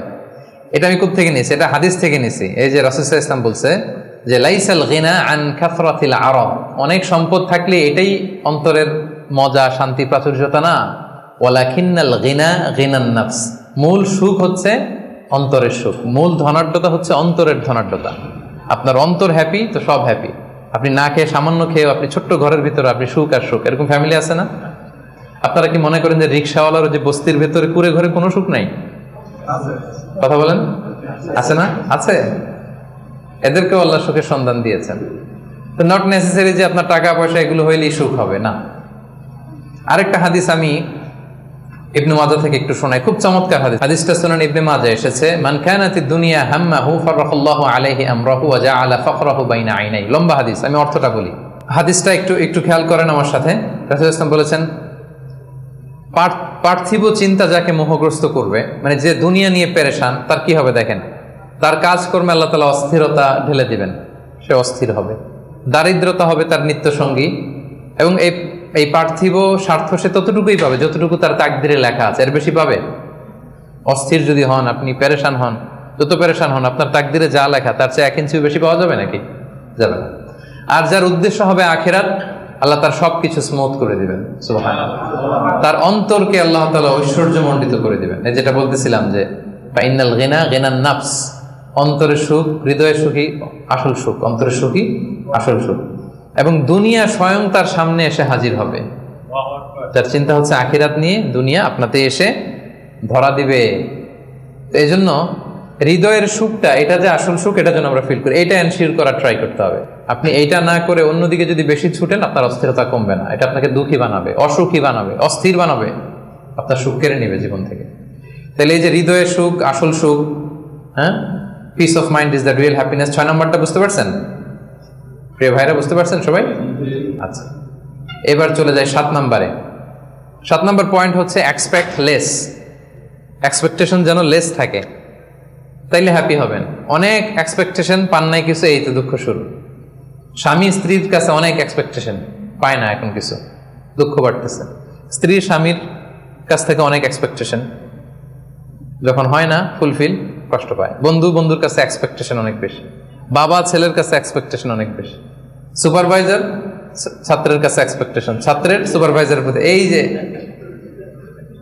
এটা আমি কোথা থেকে নিয়েছি? এটা হাদিস থেকে নিয়েছি। এই যে রাসূল সাল্লাল্লাহু আলাইহি ওয়াসাল্লাম বলছে যে লাইসাল গিনা আন কাসরাতিল আরাব, অনেক সম্পদ থাকলে এটাই অন্তরের মজা, শান্তি, প্রাচুর্যতা না। ওয়ালাকিন্নাল গিনা গিনান নাফস, মূল সুখ হচ্ছে অন্তরের সুখ, মূল ধনাঢ্যতা হচ্ছে অন্তরের ধনাঢ্যতা। আপনার অন্তর হ্যাপি তো সব হ্যাপি। আপনি না খেয়ে, সামান্য খেয়েও, আপনি ছোট্ট ঘরের ভিতরে আপনি সুখ আর সুখ, এরকম ফ্যামিলি আছে না? আপনারা কি মনে করেন যে রিক্সাওয়ালার যে বস্তির ভেতরে কুড়ে ঘরে কোনো সুখ নাই? কথা বলেন, আছে না? আছে। এদেরকেও আল্লাহ সুখের সন্ধান দিয়েছেন। তো নট নেসেসারি যে আপনার টাকা পয়সা এগুলো হইলেই সুখ হবে না। আরেকটা হাদিস আমি ইবনে মাজাহ থেকে একটু শোনাই, খুব চমৎকার হাদিস। হাদিসটা সুনান ইবনে মাজাহ এসেছে, মান কানাতিদ দুনিয়া হাম্মাহু ফারাকাল্লাহু আলাইহি আমরাহু ওয়া জাআলা ফাকরাহু বাইনা আইনাই। লম্বা হাদিস, আমি অর্থটা বলি। হাদিসটা একটু খেয়াল করেন আমার সাথে। রাসূল সাল্লাল্লাহু আলাইহি ওয়াসাল্লাম বলেছেন, পার্থিব চিন্তা যাকে মোহগ্রস্ত করবে, মানে যে দুনিয়া নিয়ে পেরেশান, তার কি হবে দেখেন, তার কাজকর্মে আল্লাহ তাআলা অস্থিরতা ঢেলে দিবেন, সে অস্থির হবে। দারিদ্রতা হবে তার নিত্য সঙ্গী, এবং এই পার্থিব স্বার্থ সে ততটুকুই পাবে যতটুকু তার তাকদিরে লেখা আছে, এর বেশি পাবে? অস্থির যদি হন, আপনি পেরেশান হন, যত পেরেশান হন, আপনার তাকদিরে যা লেখা তার চেয়ে 1 ইঞ্চিও বেশি পাওয়া যাবে নাকি? যাবে না। আর যার উদ্দেশ্য হবে আখিরাত, আল্লাহ তার সবকিছু স্মুথ করে দিবেন, সুবহানাল্লাহ। তার অন্তরকে আল্লাহ তাআলা ঐশ্বর্যমণ্ডিত করে দিবেন। এই যেটা বলতেছিলাম যে ফাইনাল গিনা গিনান নাফস, অন্তরের সুখ, হৃদয়ের সুখী আসল সুখ, অন্তরের সুখী আসল সুখ। এবং দুনিয়া স্বয়ং তার সামনে এসে হাজির হবে। যার চিন্তা হচ্ছে আখিরাত নিয়ে, দুনিয়া আপনাতে এসে ধরা দিবে। তো এই জন্য হৃদয়ের সুখটা, এটা যে আসল সুখ, এটা যেন আমরা ফিল করি, এটা এনশিওর করার ট্রাই করতে হবে। আপনি এইটা না করে অন্যদিকে যদি বেশি ছুটেন, আপনার অস্থিরতা কমবে না, এটা আপনাকে দুঃখী বানাবে, অসুখী বানাবে, অস্থির বানাবে, আপনার সুখ কেড়ে নেবে জীবন থেকে। তাহলে এই যে হৃদয়ের সুখ, আসল সুখ, হ্যাঁ, piece of mind is the real happiness, 6 নম্বরটা বুঝতে পারছেন প্রিয় ভাইরা? বুঝতে পারছেন সবাই? আচ্ছা, এবার চলে যায় 7 নম্বরে। 7 নম্বর পয়েন্ট হচ্ছে এক্সপেক্ট লেস। এক্সপেকটেশন যেন লেস থাকে, তাইলে হ্যাপি হবেন। অনেক এক্সপেকটেশন পান নাই কিছু, এই তো দুঃখ শুরু। স্বামী স্ত্রীর কাছে অনেক এক্সপেকটেশন, পায় না এখন কিছু, দুঃখ বাড়তেছে। স্ত্রী স্বামীর কাছ থেকে অনেক এক্সপেকটেশন, যখন হয় না ফুলফিল, কষ্ট পায়। বন্ধুর কাছে এক্সপেকটেশন অনেক বেশি, বাবা ছেলের কাছে এক্সপেকটেশন অনেক বেশি, সুপারভাইজার ছাত্রের কাছে এক্সপেকটেশন, ছাত্রের সুপারভাইজারের প্রতি। এই যে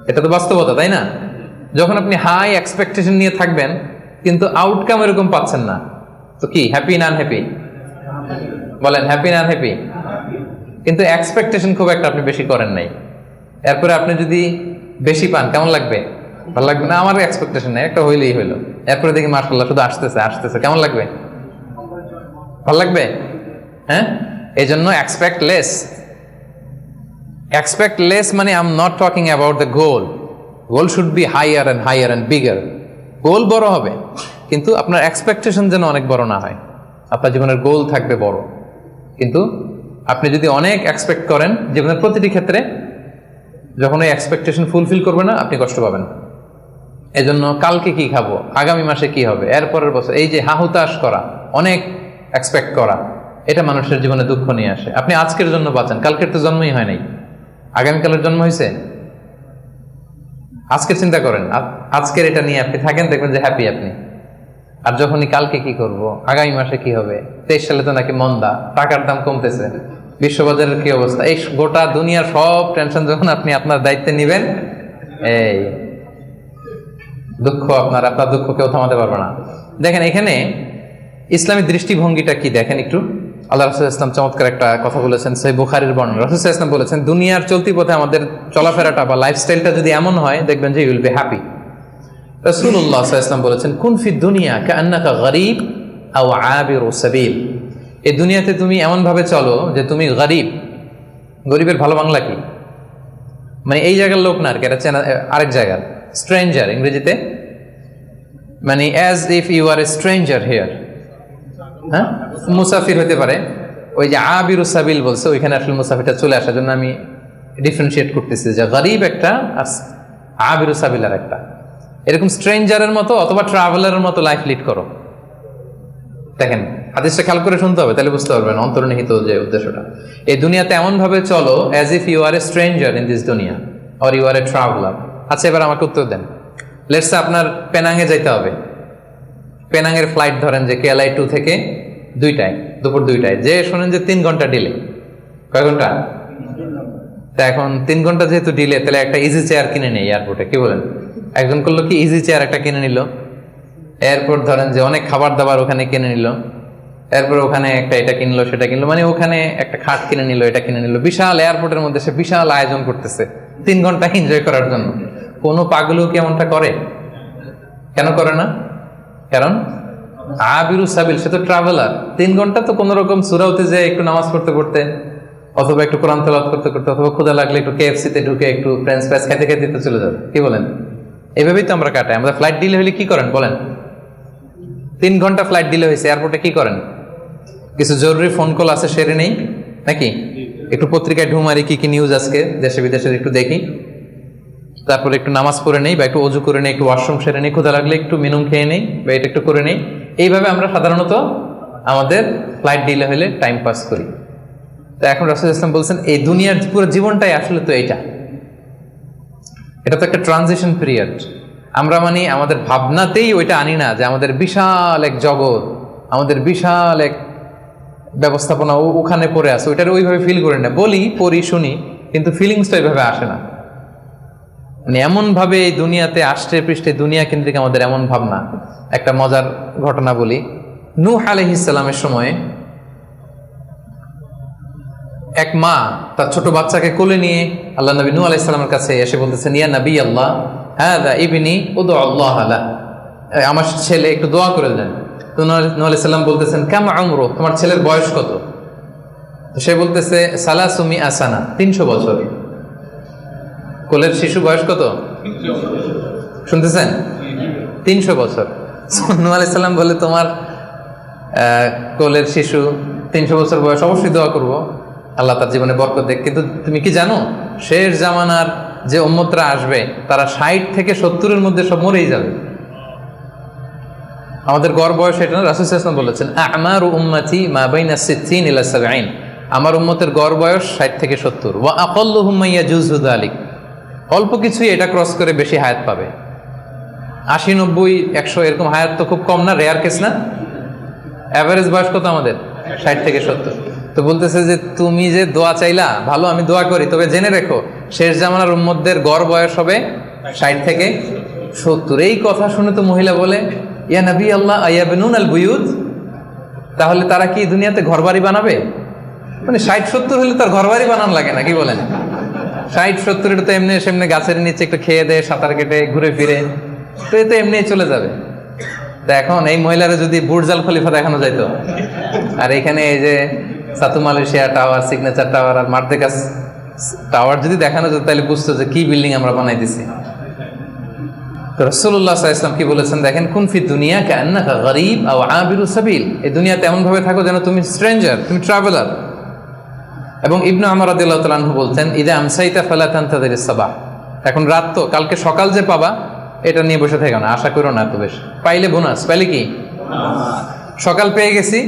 এটা তো বাস্তবতা, তাই না? যখন আপনি হাই এক্সপেকটেশন নিয়ে থাকবেন কিন্তু আউটকাম এরকম পাচ্ছেন না, তো কি হ্যাপি না আনহ্যাপি? বলেন, হ্যাপি না আনহ্যাপি? কিন্তু এক্সপেকটেশন খুব একটা আপনি বেশি করেন নাই, এরপরে আপনি যদি বেশি পান কেমন লাগবে? ভালো লাগবে না? আমার এক্সপেকটেশন নেই, একটা হইলেই হইলো, এরপরে দেখি মাশাআল্লাহ শুধু আসতেছে, কেমন লাগবে? ভালো লাগবে? হ্যাঁ, এই জন্য এক্সপেক্ট লেস। এক্সপেক্ট লেস মানে I am not talking about the goal. Goal should be higher and bigger. Goal বড় হবে, কিন্তু আপনার এক্সপেকটেশন যেন অনেক বড় না হয়। আপনার জীবনের গোল থাকবে বড়, কিন্তু আপনি যদি অনেক এক্সপেক্ট করেন জীবনের প্রতিটি ক্ষেত্রে, যখন ওই এক্সপেকটেশন ফুলফিল করবে না, আপনি কষ্ট পাবেন। এজন্য কালকে কি খাবো, আগামী মাসে কি হবে, এরপরের বছর, এই যে হাহুতাশ করা, অনেক এক্সপেক্ট করা, এটা মানুষের জীবনে দুঃখ নিয়ে আসে। আপনি আজকের জন্য বাঁচেন, কালকের তো জন্মই হয় নাই, আগামীকালের জন্ম হয়েছে। আজকের চিন্তা করেন, আজকের এটা নিয়ে আপনি থাকেন, দেখবেন যে হ্যাপি আপনি। আর যখনই কালকে কি করব, আগামী মাসে কি হবে, 23 সালে তো নাকি মন্দা, টাকার দাম কমতেছে, বিশ্ববাজারের কি অবস্থা, এই গোটা দুনিয়ার সব টেনশন যখন আপনি আপনার দায়িত্বে নিবেন, এই দুঃখ আপনার দুঃখ কেউ থামাতে পারবে না। দেখেন এখানে ইসলামী দৃষ্টিভঙ্গিটা কি দেখেন একটু। আল্লাহ রাসূল ইসলাম চমৎকার একটা কথা বলেছেন, সহিহ বুখারীর বর্ণনা। রাসূল ইসলাম বলেছেন, দুনিয়ার চলতি পথে আমাদের চলাফেরাটা বা লাইফস্টাইলটা যদি এমন হয়, দেখবেন যে ইউ উইল বি হ্যাপি। রাসূলুল্লাহ সাল্লাল্লাহু আলাইহি ওয়াসাল্লাম বলেছেন, কুন ফিদ দুনিয়া কাআন্নাকা গরীব আও আবিরু সাবিল। এই দুনিয়াতে তুমি এমন ভাবে চলো যে তুমি গরীব। গরীবের ভালো বাংলা কি? মানে এই জায়গার লোক না আর কি, এটা আরেক জায়গার, স্ট্রেঞ্জার ইংরেজিতে, মানে as if you are a stranger here. হ্যাঁ, মুসাফির হতে পারে। ওই যে আবিরু সাবিল বলছে, ওইখানে আসলে মুসাফিরটা চলে আসার জন্য আমি ডিফারেন্সিয়েট করতেছি যে গরীব একটা আর আবিরু সাবিল আর একটা। এরকম স্ট্রেঞ্জারের মতো অথবা ট্রাভেলারের মতো লাইফ লিড করো। দেখেন হাদিসটা খেয়াল করে শুনতে হবে, তাহলে বুঝতে পারবেন অন্তর্নিহিত যে উদ্দেশ্যটা। এই দুনিয়াতে এমন ভাবে চলো as if you are a stranger in this দুনিয়া or you are a traveller. আচ্ছা, এবার আমাকে উত্তর দেন। লেটস সে আপনার পেনাঙে যাইতে হবে। পেনাঙের ফ্লাইট ধরেন যে কেএলআই 2 থেকে 2টায়, দুপুর 2টায়, যে শোনেন যে 3 ঘন্টা ডিলে। কয় ঘন্টা? তা এখন 3 ঘন্টা যেহেতু ডিলে, তাহলে একটা ইজি চেয়ার কিনে নেই এয়ারপোর্টে, কি বলেন? একজন করলো কি, ইজি চেয়ার একটা কিনে নিল। এরপর ধরেন যে অনেক খাবার দাবার ওখানে কিনে নিল। এরপর ওখানে একটা এটা কিনলো সেটা কিনলো, মানে ওখানে একটা খাট কিনে নিল, এটা কিনে নিল। বিশাল এয়ারপোর্টের মধ্যে সে বিশাল আয়োজন করতেছে 3 ঘন্টা এনজয় করার জন্য। কোনো পাগলও কি এমনটা করে? কেন করে না? কারণ আবিরু সাবিল, সে তো ট্রাভেলার। 3 ঘন্টা তো কোনো রকম সূরাতে যায় একটু নামাজ পড়তে পড়তে, অথবা একটু কোরআন তেলাওয়াত করতে করতে, অথবা ক্ষুধা লাগলে একটু কেএফসিতে ঢুকে একটু ফ্রেঞ্চ ফ্রাইস খেতে খেতে তো চলে যাবে, কি বলেন? এইভাবেই তো আমরা কাটাই। আমাদের ফ্লাইট ডিলে হলে কি করেন বলেন? 3 ঘন্টা ফ্লাইট ডিলে হয়েছে, এয়ারপোর্টে কি করেন? কিছু জরুরি ফোন কল আছে, সেরে নেই নাকি? একটু পত্রিকায় ঢুমারি, কি কি নিউজ আজকে দেশে বিদেশের একটু দেখি, তারপরে একটু নামাজ পড়ে নেই বা একটু অজু করে নেই, একটু ওয়াশরুম সেরে নেই, ক্ষুধা লাগলে একটু মিনুম খেয়ে নেই বা এটা একটু করে নেই। এইভাবে আমরা সাধারণত আমাদের ফ্লাইট ডিলে হলে টাইম পাস করি। তো এখন রাসূল ইসলাম বলছেন, এই দুনিয়ার পুরো জীবনটাই আসলে তো এটা তো একটা ট্রানজিশন পিরিয়ড। আমরা মানে আমাদের ভাবনাতেই ওইটা আনি না যে আমাদের বিশাল এক জগৎ, আমাদের বিশাল এক ব্যবস্থাপনা ওখানে পড়ে আছে, ওইটার ওইভাবে ফিল করি না। বলি, পড়ি, শুনি, কিন্তু ফিলিংসটা ওইভাবে আসে না। মানে এমন ভাবে এই দুনিয়াতে আষ্টে পৃষ্ঠে দুনিয়া কেন্দ্রিক আমাদের এমন ভাবনা। একটা মজার ঘটনা বলি। নূহ আলাইহিস সালামের সময়ে এক মা তার ছোট বাচ্চাকে কোলে নিয়ে আল্লাহ নবী নূহ আলাইহিস সালামের কাছে এসে বলতেছেন, ইয়া নবী আল্লাহ, হাযা ইবনি উদউ আল্লাহ লা, আমার ছেলে একটু দোয়া করে দেন। তো নূহ আলাইহিস সালাম বলতেছেন, কাম উমরু, তোমার ছেলের বয়স কত? তো সে বলতেছে, সালাসুমি আসানা, 300 বছর। কোলের শিশু বয়স কত শুনতেছেন? 300 বছর। নূহ আলাইহিস সালাম বলে, তোমার কোলের শিশু 300 বছর বয়স, অবশ্যই দোয়া করবো, আল্লাহ তার জীবনে বরকত দেখ। কিন্তু তুমি কি জানো, শেষ জামানার যে উম্মতরা আসবে তারা 60 থেকে 70-এর মধ্যে সব মরেই যাবে। আমাদের গড় বয়স এটা না, রাসূল সাল্লাল্লাহু আলাইহি ওয়াসাল্লাম বলেছেন, আমারু উম্মতি মা বাইনা 60 ইলা 70। আমার উম্মতের গড় বয়স 60 থেকে 70। ওয়া আকাল্লুহুম মা ইয়াজুজু যালিক, অল্প কিছুই এটা ক্রস করে বেশি হায়াত পাবে। 80, 90, 100 এরকম হায়াত তো খুব কম না, রেয়ার কেস না? অ্যাভারেজ বয়স কত আমাদের? 60 থেকে 70। তো বলতেছে যে তুমি যে দোয়া চাইলা, ভালো, আমি দোয়া করি, তবে জেনে রেখো শেষ জামানার উম্মতদের গড় বয়স হবে 60 থেকে 70। এই কথা শুনে তো মহিলা বলে, ইয়া নবী আল্লাহ আয়াবনুন আল বুয়ুত, তাহলে তারা কি দুনিয়াতে ঘরবাড়ি বানাবে? মানে 60-70 হলে তার ঘরবাড়ি বানানো লাগে না, কি বলেন? 60-70 তো এমনি সেমনি গাছের নিচে একটু খেয়ে দেয়, সাঁতার কেটে ঘুরে ফিরে, তো এ তো এমনি চলে যাবে। তো এখন এই মহিলারা যদি বুর্জ আল খলিফা দেখানো যাইত, আর এখানে এই যে সাতু মালয়েশিয়া টাওয়ার, সিগনেচার টাওয়ার আর মার্দেকাস টাওয়ার যদি দেখানো যেত, তাহলে বুঝতো যে কি বিল্ডিং আমরা বানাই দিছি। তো রাসূলুল্লাহ সাল্লাল্লাহু আলাইহি ওয়াসাল্লাম কি বলেছেন দেখেন, কুন ফি দুনিয়া কাআন্নাকা গরীব আও আবিরু সাবিল। এই দুনিয়াতে এমন ভাবে থাকো যেন তুমি স্ট্রেঞ্জার, তুমি ট্রাভেলার। এবং ইবনে ওমর রাদিয়াল্লাহু তাআলা আনহু বলতেন, ইদা আমসাইতা ফালা তানতাযিরিস সাবাহ। এখন রাত তো, কালকে সকাল যে পাবা এটা নিয়ে বসে থেকো না, আশা করো না এত বেশ। পাইলে বোনাস, পাইলে কি সকাল পেয়ে গেছি,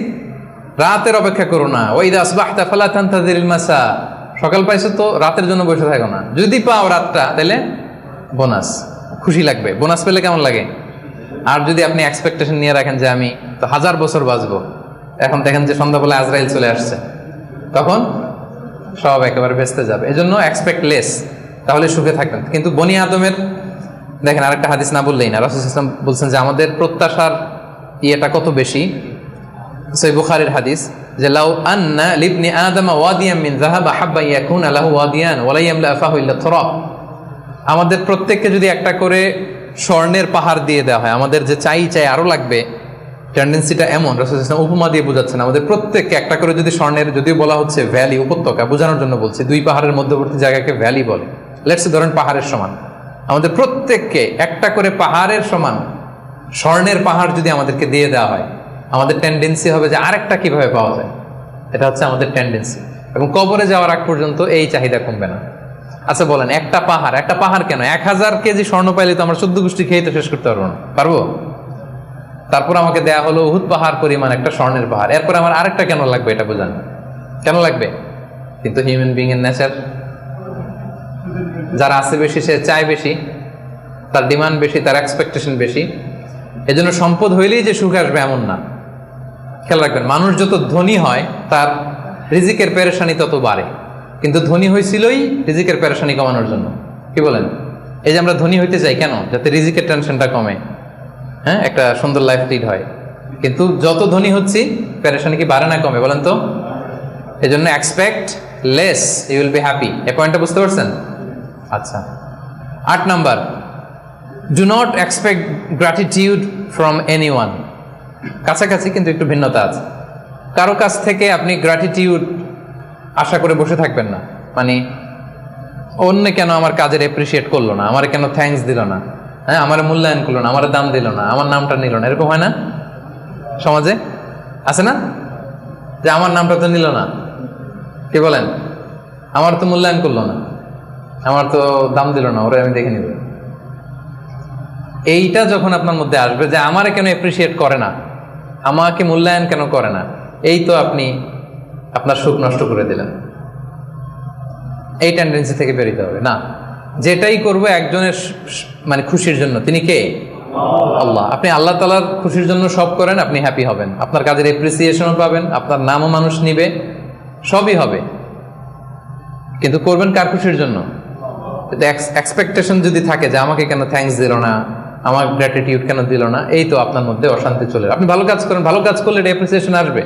রাতের অপেক্ষা করো না। ওয়া ইদা আসবাহতা ফালা তানতাযিরিল মাসা, সকাল পাইছো তো রাতের জন্য বসে থাকো না। যদি পাও রাতটা, তাহলে বোনাস, খুশি লাগবে। বোনাস পেলে কেমন লাগে? আর যদি আপনি এক্সপেকটেশন নিয়ে রাখেন যে আমি তো 1000 বছর বাঁচবো, এখন দেখেন যে সন্ধ্যাবেলা আজরাইল চলে আসছে, তখন সব একেবারে ভেস্তে যাবে। এজন্য এক্সপেক্ট লেস, তাহলে সুখে থাকবেন। কিন্তু বনি আদমের দেখেন আরেকটা হাদিস না বললেই না, রাসূল সাল্লাল্লাহু আলাইহি ওয়াসাল্লাম বলছেন যে আমাদের প্রত্যাশার ইয়েটা কত বেশি, সহিহ বুখারীর হাদিস যে লাউ আন্না লিবনি আদম ওয়াদিয়াম মিন যাহাব আহাব্বা ইয়াকুনা লাহু ওয়াদিয়ান ওয়া লা ইয়ামলা আফাহু ইল্লা তুরাব। আমাদের প্রত্যেককে যদি একটা করে স্বর্ণের পাহাড় দিয়ে দেওয়া হয়, আমাদের যে চাই আরো লাগবে, টেন্ডেন্সিটা এমন। রাসূল সাল্লাল্লাহু আলাইহি ওয়াসাল্লাম উপমা দিয়ে বোঝাচ্ছেন আমাদের প্রত্যেককে একটা করে যদি স্বর্ণের, যদিও বলা হচ্ছে ভ্যালি, উপত্যকা বোঝানোর জন্য বলছে, দুই পাহাড়ের মধ্যবর্তী জায়গাকে ভ্যালি বলে, লেটস ধরেন পাহাড়ের সমান, আমাদের প্রত্যেককে একটা করে পাহাড়ের সমান স্বর্ণের পাহাড় যদি আমাদেরকে দিয়ে দেওয়া হয়, আমাদের টেন্ডেন্সি হবে যে আরেকটা কিভাবে পাওয়া যায়। এটা হচ্ছে আমাদের টেন্ডেন্সি। এবং কবরে যাওয়ার আগ পর্যন্ত এই চাহিদা কমবে না। আচ্ছা বলেন, একটা পাহাড় কেন? 1000 কেজি স্বর্ণ পাইলে তো আমরা 14 গোষ্ঠী খেয়ে তো শেষ করতে পারবো না, পারবো? তারপর আমাকে দেয়া হলো উহুদ পাহাড় পরিমাণ একটা স্বর্ণের পাহাড়, এরপর আমার আরেকটা কেন লাগবে এটা বোঝান, কেন লাগবে? কিন্তু হিউম্যান বিং এর নেচার, যারা আছে বেশি সে চায় বেশি, তার ডিমান্ড বেশি, তার এক্সপেকটেশন বেশি। এজন্য সম্পদ হইলেই যে সুখ আসবে এমন না। খেয়াল রাখবেন, মানুষ যত ধনী হয় তার রিজিকের পেরেশানি তত বাড়ে, কিন্তু ধনী হয়েছিলই রিজিকের পেরেশানি কমানোর জন্য। কি বলেন? এই যে আমরা ধনী হইতে চাই কেন? যাতে রিজিকের টেনশনটা কমে, হ্যাঁ, একটা সুন্দর লাইফ লিড হয়। কিন্তু যত ধনী হচ্ছি পেরেশানি কি বাড়ে না কমে বলেন তো? এই জন্য expect less, you will be happy. এই পয়েন্টটা বুঝতে পারছেন? আচ্ছা, 8 number, do not expect gratitude from anyone. কাছাকাছি কিন্তু একটু ভিন্নতা আছে। কারো কাছ থেকে আপনি গ্র্যাটিটিউড আশা করে বসে থাকবেন না। মানে অন্য কেন আমার কাজের অ্যাপ্রিসিয়েট করলো না, আমার কেন থ্যাঙ্কস দিল না, হ্যাঁ, আমার মূল্যায়ন করলো না, আমার দাম দিল না, আমার নামটা নিল না, এরকম হয় না সমাজে? আছে না যে আমার নামটা তো নিল না, কি বলেন, আমার তো মূল্যায়ন করলো না, আমার তো দাম দিল না, ওরা আমি দেখে নিব। এইটা যখন আপনার মধ্যে আসবে যে আমারে কেন অ্যাপ্রিসিয়েট করে না, আমাকে মূল্যায়ন কেন করে না, এই তো আপনি আপনার সুখ নষ্ট করে দিলেন। এই টেন্ডেন্সি থেকে বেরোতে হবে না। যেটাই করবো একজনের মানে খুশির জন্য, তিনি কে? আল্লাহ। আপনি আল্লাহ তাআলার খুশির জন্য সব করেন, আপনি হ্যাপি হবেন, আপনার কাজের এপ্রিসিয়েশনও পাবেন, আপনার নামও মানুষ নিবে, সবই হবে। কিন্তু করবেন কার খুশির জন্য? এক্সপেকটেশন যদি থাকে যে আমাকে কেন থ্যাঙ্কস দিল না, আমার গ্র্যাটিটিউড কেন দিল না, এই তো আপনার মধ্যে অশান্তি চলে। আপনি ভালো কাজ করেন, ভালো কাজ করলে এটা অ্যাপ্রিসিয়েশন আসবে।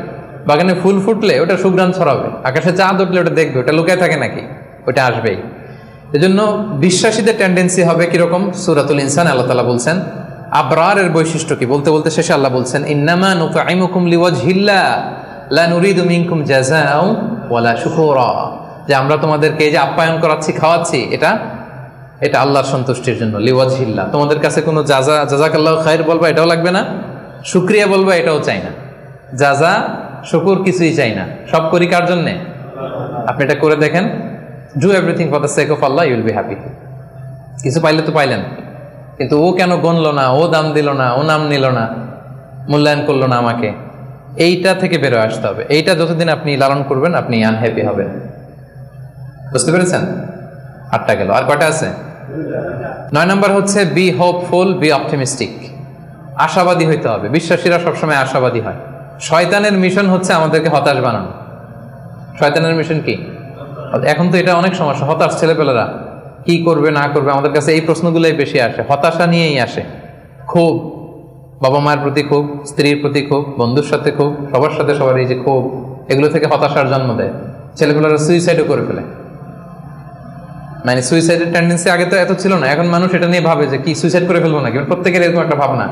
বাগানে ফুল ফুটলে ওটা সুঘ্রাণ ছড়াবে, আকাশে চাঁদ উঠলে ওটা দেখবে, ওটা লুকায় থাকে নাকি? ওটা আসবেই। এজন্য বিশ্বাসীদের টেন্ডেন্সি হবে কিরকম? সূরাতুল ইনসান আল্লাহ তাআলা বলছেন আবরারের বৈশিষ্ট্য কি, বলতে বলতে শেষে আল্লাহ বলছেন ইন্নামা নুতঈমুকুম লিওয়াজহিল্লাহ লা নুরিদু মিনকুম জাযাআও ওয়ালা শুকুরা, যে আমরা তোমাদেরকে এই যে আপ্যায়ন করাচ্ছি, খাওয়াচ্ছি, এটা আল্লাহর সন্তুষ্টির জন্য। লিওয়াজহিল্লাহ, তোমাদের কাছে কোনো জাযাকাল্লাহু খায়র বলবা এটাও লাগবে না, শুকরিয়া বলবা এটাও চাই না, জাযা শুকুর কিছুই চাই না, সব করি কার জন্যে? আপনি এটা করে দেখেন, do everything for the sake of Allah, you will be happy. কিছু পাইলে তো পাইলেন, কিন্তু ও কেন গণলো না, ও দাম দিল না, ও নাম নিল না, মূল্যায়ন করলো না আমাকে, এইটা থেকে বেরোয় আসতে হবে। এইটা যতদিন আপনি লালন করবেন আপনি আনহ্যাপি হবেন। বুঝতে পেরেছেন? 8টা গেল, আর কয়টা আছে? 9 নম্বর হচ্ছে বি হোপফুল, বি অপটিমিস্টিক। আশাবাদী হইতে হবে। বিশ্বাসীরা সবসময় আশাবাদী হয়। শয়তানের মিশন হচ্ছে আমাদেরকে হতাশ বানানো। শয়তানের মিশন কি? এখন তো এটা অনেক সমস্যা, হতাশ ছেলেপেলেরা কি করবে না করবে, আমাদের কাছে এই প্রশ্নগুলোই বেশি আসে, হতাশা নিয়েই আসে। ক্ষোভ, বাবা মায়ের প্রতি ক্ষোভ, স্ত্রীর প্রতি ক্ষোভ, বন্ধুর সাথে ক্ষোভ, সবার সাথে সবার এই যে ক্ষোভ, এগুলো থেকে হতাশার জন্ম দেয়। ছেলেপেলেরা সুইসাইডও করে ফেলে। মানে সুইসাইডের টেন্ডেন্সি আগে তো এত ছিল না, এখন মানুষ এটা নিয়ে ভাবে যে কি সুইসাইড করে ফেলবো নাকি। প্রত্যেকের এরকম একটা ভাবনা,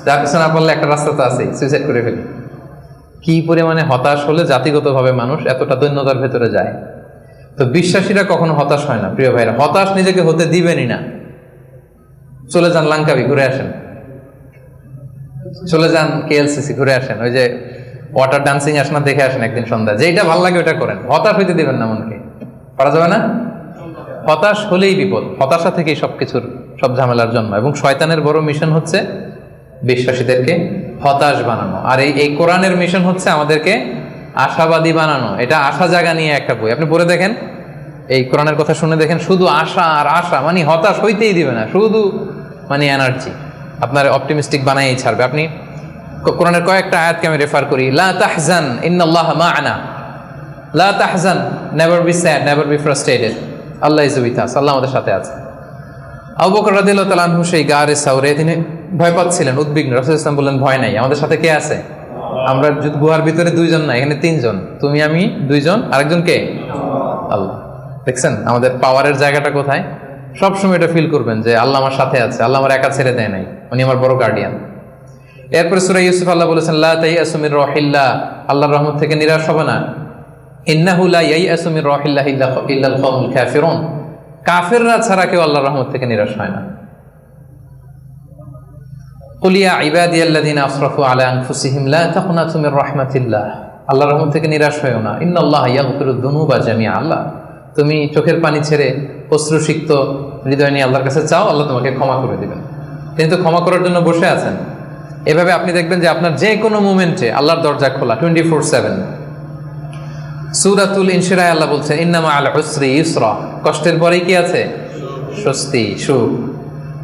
যার পিছনে না পারলে একটা রাস্তা তো আছেই, সুইসাইড করে ফেলি। কি পরিমাণে হতাশ হলে জাতিগতভাবে মানুষ এতটা দৈন্যতার ভেতরে যায়। তো বিশ্বাসীরা কখনো হতাশ হয় না প্রিয় ভাইরা, হতাশ নিজেকে হতে দিবেনই না। চলে যান লাঙ্কাবি, ঘুরে আসেন, চলে যান কেএলসিসি, ঘুরে আসেন, ওই যে ওয়াটার ডান্সিং আসনা দেখে আসেন একদিন সন্ধ্যা, যেটা ভালো লাগে ওটা করেন। হতাশ হইতে দিবেন না মনকে, পারা যাবে না। হতাশ হলেই বিপদ, হতাশা থেকেই সবকিছুর সব ঝামেলার জন্ম। এবং শয়তানের বড় মিশন হচ্ছে বিশ্বাসীদেরকে হতাশ বানানো, আর এই কোরআনের মিশন হচ্ছে আমাদেরকে আশাবাদী বানানো। এটা আশা জাগা নিয়ে একটা বই, আপনি পড়ে দেখেন, এই কোরআনের কথা শুনে দেখেন, শুধু আশা আর আশা, মানে হতাশ হইতেই দিবে না, শুধু মানে এনার্জি আপনার অপটিমিস্টিক বানাই ছাড়বে। আপনি কোরআনের কয়েকটা আয়াতকে আমি রেফার করি, লা তাহজান ইন্নাল্লাহা মা'ানা, লা তাহজান, never be sad, never be frustrated, আল্লাহ ইজ উইথ আস, আল্লাহ আমাদের সাথে আছে। আবু বকর রাদিয়াল্লাহু তাআলা আনহু সেই গারে সাউরে তিনি ভয় পাচ্ছিলেন, উদ্বিগ্ন। রাসূলুল্লাহ সাল্লাল্লাহু আলাইহি ওয়াসাল্লাম বললেন ভয় নাই, আমাদের সাথে কে আছে? আমরা গুহার ভিতরে দুইজন না, এখানে তিনজন, তুমি আমি দুইজন, আরেকজন কে? আল্লাহ। দেখছেন আমাদের পাওয়ারের জায়গাটা কোথায়? সবসময় এটা ফিল করবেন যে আল্লাহ আমার সাথে আছে, আল্লাহ আমার একা ছেড়ে দেয় নাই, উনি আমার বড় গার্ডিয়ান। এরপরে সূরা ইউসুফ আল্লাহ বলেছেন লা তাইয়াসু মির রাহিল্লাহ, আল্লাহর রহমত থেকে নিরাশ হবে না। ইন্নাহু লা ইয়াইয়াসু মির রাহিল্লাহ ইল্লাল কওমুল কাফিরুন, কাফেররা ছাড়া কেউ আল্লাহর রহমত থেকে নিরাশ হয় না। কুল ইয়া ইবাদিয়াল্লাযিনা আসরাফু আলা আনফুসিহিম লা তাকনাতু মির রাহমাতিল্লাহ, আল্লাহর রহমত থেকে নিরাশ হয়ো না। ইন্নাল্লাহা ইয়াগফিরুদ যুনুবা জামিআ, আল্লাহ তুমি চোখের পানি ছেড়ে অশ্রুসিক্ত হৃদয় নিয়ে আল্লাহর কাছে চাও, আল্লাহ তোমাকে ক্ষমা করে দিবেন। তিনি তো ক্ষমা করার জন্য বসে আছেন। এভাবে আপনি দেখবেন যে আপনার যে কোনো মুমেন্টে আল্লাহর দরজা খোলা 24/7। সূরাতুল ইনশিরাহ আল্লাহ বলছেন ইন্নামা আল উসরি ইউসরা, কষ্টের পরেই কি আছে? স্বস্তি, সুখ।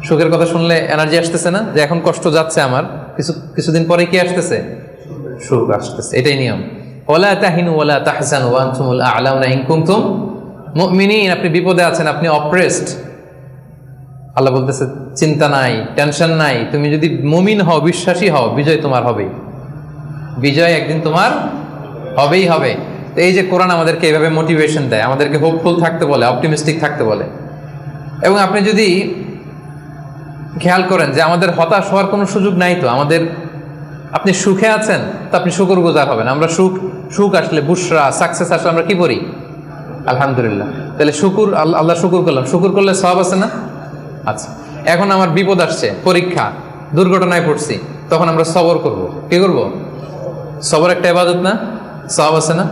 সুখের কথা শুনলে এনার্জি আসতেছে না? যে এখন কষ্ট যাচ্ছে আমার, কিছুদিন পরে কি আসতেছে? সুখ আসতেছে। এটাই নিয়ম। ওয়ালা তাহিনু ওয়ালা তাহজানু ওয়া আনতুমুল আ'লাউনা ইন কুনতুম মুমিনিন, আপনি বিপদে আছেন, আপনি অপ্রেসড, আল্লাহ বলতেছে চিন্তা নাই, টেনশন নাই, তুমি যদি মুমিন হও, বিশ্বাসী হও, বিজয় তোমার হবেই, বিজয় একদিন তোমার হবেই হবে। তো এই যে কোরআন আমাদেরকে এইভাবে মোটিভেশন দেয়, আমাদেরকে হোপফুল থাকতে বলে, অপটিমিস্টিক থাকতে বলে। এবং আপনি যদি খেয়াল করেন যে আমাদের হতাশ হওয়ার কোনো সুযোগ নাই, তো আমাদের, আপনি সুখে আছেন তো আপনি শুকরগুজার হবেন। আমরা সুখ আসলে, বুশরা, সাকসেস আসলে আমরা কি করি? আলহামদুলিল্লাহ। তাহলে শুকুর, আল্লাহ শুকুর করলাম, শুকুর করলে সওয়াব আছে না? আচ্ছা, এখন আমার বিপদ আসছে, পরীক্ষা, দুর্ঘটনায় পড়ছি, তখন আমরা সবর করব। কি করব? সবর একটা ইবাদত না? সওয়াব আছে না?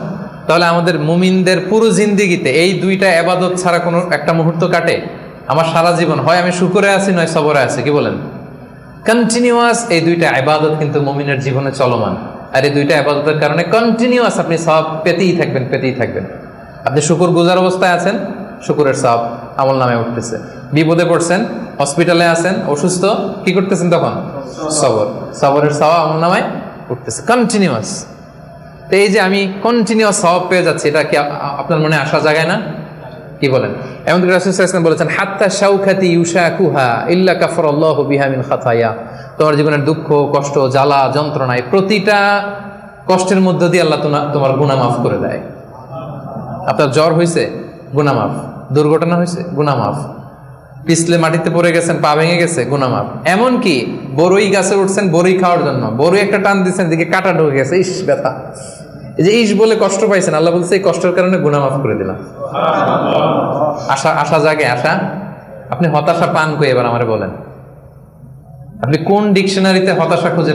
তাহলে আমাদের মুমিনদের পুরো জিন্দেগিতে এই দুইটা ইবাদত ছাড়া কোনো একটা মুহূর্ত কাটে? আমার সারা জীবন হয় আমি শুকরে আছি, নয় সবরে আছি। কি বলেন? কন্টিনিউয়াস এই দুইটা ইবাদত কিন্তু মুমিনের জীবনে চলমান। আর এই দুইটা ইবাদতের কারণে কন্টিনিউয়াস আপনি সওয়াব পেতেই থাকবেন, পেতেই থাকবেন। আপনি শুকর গুজার অবস্থায় আছেন, শুকরের সওয়াব আমল নামে উঠতেছে। বিপদে পড়ছেন, হসপিটালে আছেন, অসুস্থ, কি করতেছেন তখন? সবর, সবরের সওয়াব আমল নামে উঠতেছে কন্টিনিউয়াস। তো এই যে আমি কন্টিনিউয়াস সওয়াব পেয়ে যাচ্ছি, এটা কি আপনার মনে আশা জাগায় না? কি বলেন? এমনকি রাসূল সাল্লাল্লাহু আলাইহি ওয়াসাল্লাম বলেছেন হাত্তা শাউকাতি ইউশাকুহা ইল্লা কাফারাল্লাহু বিহা মিন খাতায়া, তোমার জীবনের দুঃখ, কষ্ট, জ্বালা, যন্ত্রণায় প্রতিটা কষ্টের মধ্য দিয়ে আল্লাহ তোমার গুনাহ মাফ করে দেয়। আপনার জ্বর হয়েছে, গুনাহ মাফ। দুর্ঘটনা হয়েছে, গুনাহ মাফ। পিছলে মাটিতে পড়ে গেছেন, পা ভেঙে গেছে, গুনাহ মাফ। এমনকি বড়ই গাছে উঠছেন বড়ই খাওয়ার জন্য, বড়ই একটা টান দিচ্ছেন, দিকে কাটা ঢুকে গেছে, ইস ব্যথা, এই যে ইস বলে কষ্ট পাইছেন, আল্লাহ বলছে এই কষ্টের কারণে গুনাহ মাফ করে দিলাম। আশা জাগে, আশা। আপনি হতাশা পান কই এবার আমারে বলেন? আপনি কোন ডিকশনারিতে হতাশা খুঁজে?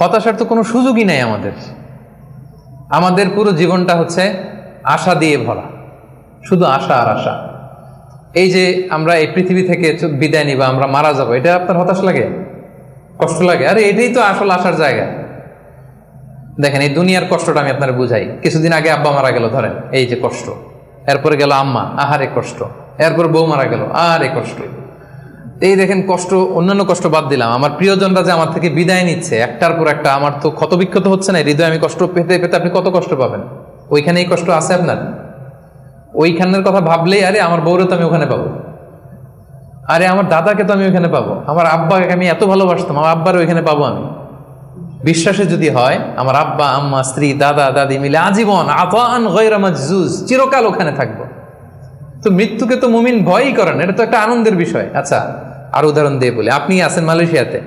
হতাশার তো কোনো সুযোগই নাই আমাদের। আমাদের পুরো জীবনটা হচ্ছে আশা দিয়ে ভরা, শুধু আশা আর আশা। এই যে আমরা এই পৃথিবী থেকে বিদায় নিব, আমরা মারা যাব, এটা আপনার হতাশ লাগে? কষ্ট লাগে? আরে এটাই তো আসল আশার জায়গা। দেখেন এই দুনিয়ার কষ্টটা আমি আপনার বুঝাই। কিছুদিন আগে আব্বা মারা গেল, ধরেন, এই যে কষ্ট। এরপরে গেল আম্মা, আহারে কষ্ট। এরপর বউ মারা গেল, আরে কষ্ট। এই দেখেন কষ্ট, অন্যান্য কষ্ট বাদ দিলাম, আমার প্রিয়জনরা যে আমার থেকে বিদায় নিচ্ছে একটার পর একটা, আমার তো ক্ষতবিক্ষত হচ্ছে না হৃদয়? আমি কষ্ট পেতে পেতে আপনি কত কষ্ট পাবেন? ওইখানে এই কষ্ট আছে আপনার? ওইখানের কথা ভাবলেই আরে আমার বউরে তো আমি ওখানে পাবো, আরে আমার দাদাকে তো আমি ওইখানে পাবো, আমার আব্বাকে আমি এত ভালোবাসতাম, আমার আব্বার ওইখানে পাবো আমি। বিশ্বাসে যদি হয়, আমার আব্বা, আম্মা, স্ত্রী, দাদা, দাদি মিলে আজীবন আতাআন গায়রা মাজজুজ, চিরকাল ওখানে থাকবো। তো মৃত্যুকে তো মুমিন ভয়ই করেন, এটা তো একটা আনন্দের বিষয়। আচ্ছা, আর উদাহরণ দিয়ে বলি, আপনি আছেন মালয়েশিয়াতে,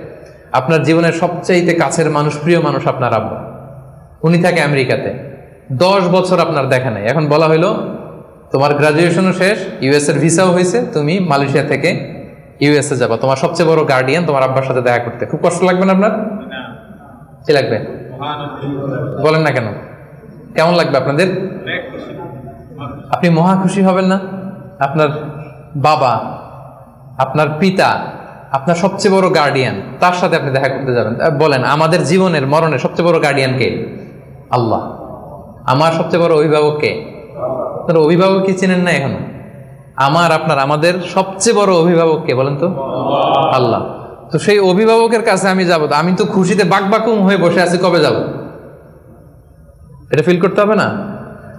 আপনার জীবনের সবচাইতে কাছের মানুষ, প্রিয় মানুষ আপনার আব্বা, উনি থাকে আমেরিকাতে, 10 বছর আপনার দেখা নাই। এখন বলা হইলো তোমার গ্রাজুয়েশনও শেষ, ইউএস এর ভিসাও হয়েছে, তুমি মালয়েশিয়া থেকে ইউএসএ যাবা, তোমার সবচেয়ে বড় গার্ডিয়ান তোমার আব্বার সাথে দেখা করতে। খুব কষ্ট লাগবে না আপনার? কি লাগবে বলেন না কেন? কেমন লাগবে আপনাদের? আপনি মহা খুশি হবেন না? আপনার বাবা, আপনার পিতা, আপনার সবচেয়ে বড় গার্ডিয়ান, তার সাথে আপনি দেখা করতে যাবেন। বলেন আমাদের জীবনের মরণের সবচেয়ে বড় গার্ডিয়ান কে? আল্লাহ। আমার সবচেয়ে বড় অভিভাবক কে? আপনার অভিভাবক কি চিনেন না এখনো? আমাদের সবচেয়ে বড় অভিভাবক কে বলেন তো? আল্লাহ। তো সেই অভিভাবকের কাছে আমি যাবো, আমি তো খুশিতে বাকবাকুম হয়ে বসে আছি, কবে যাব? এটা ফিল করতে হবে না?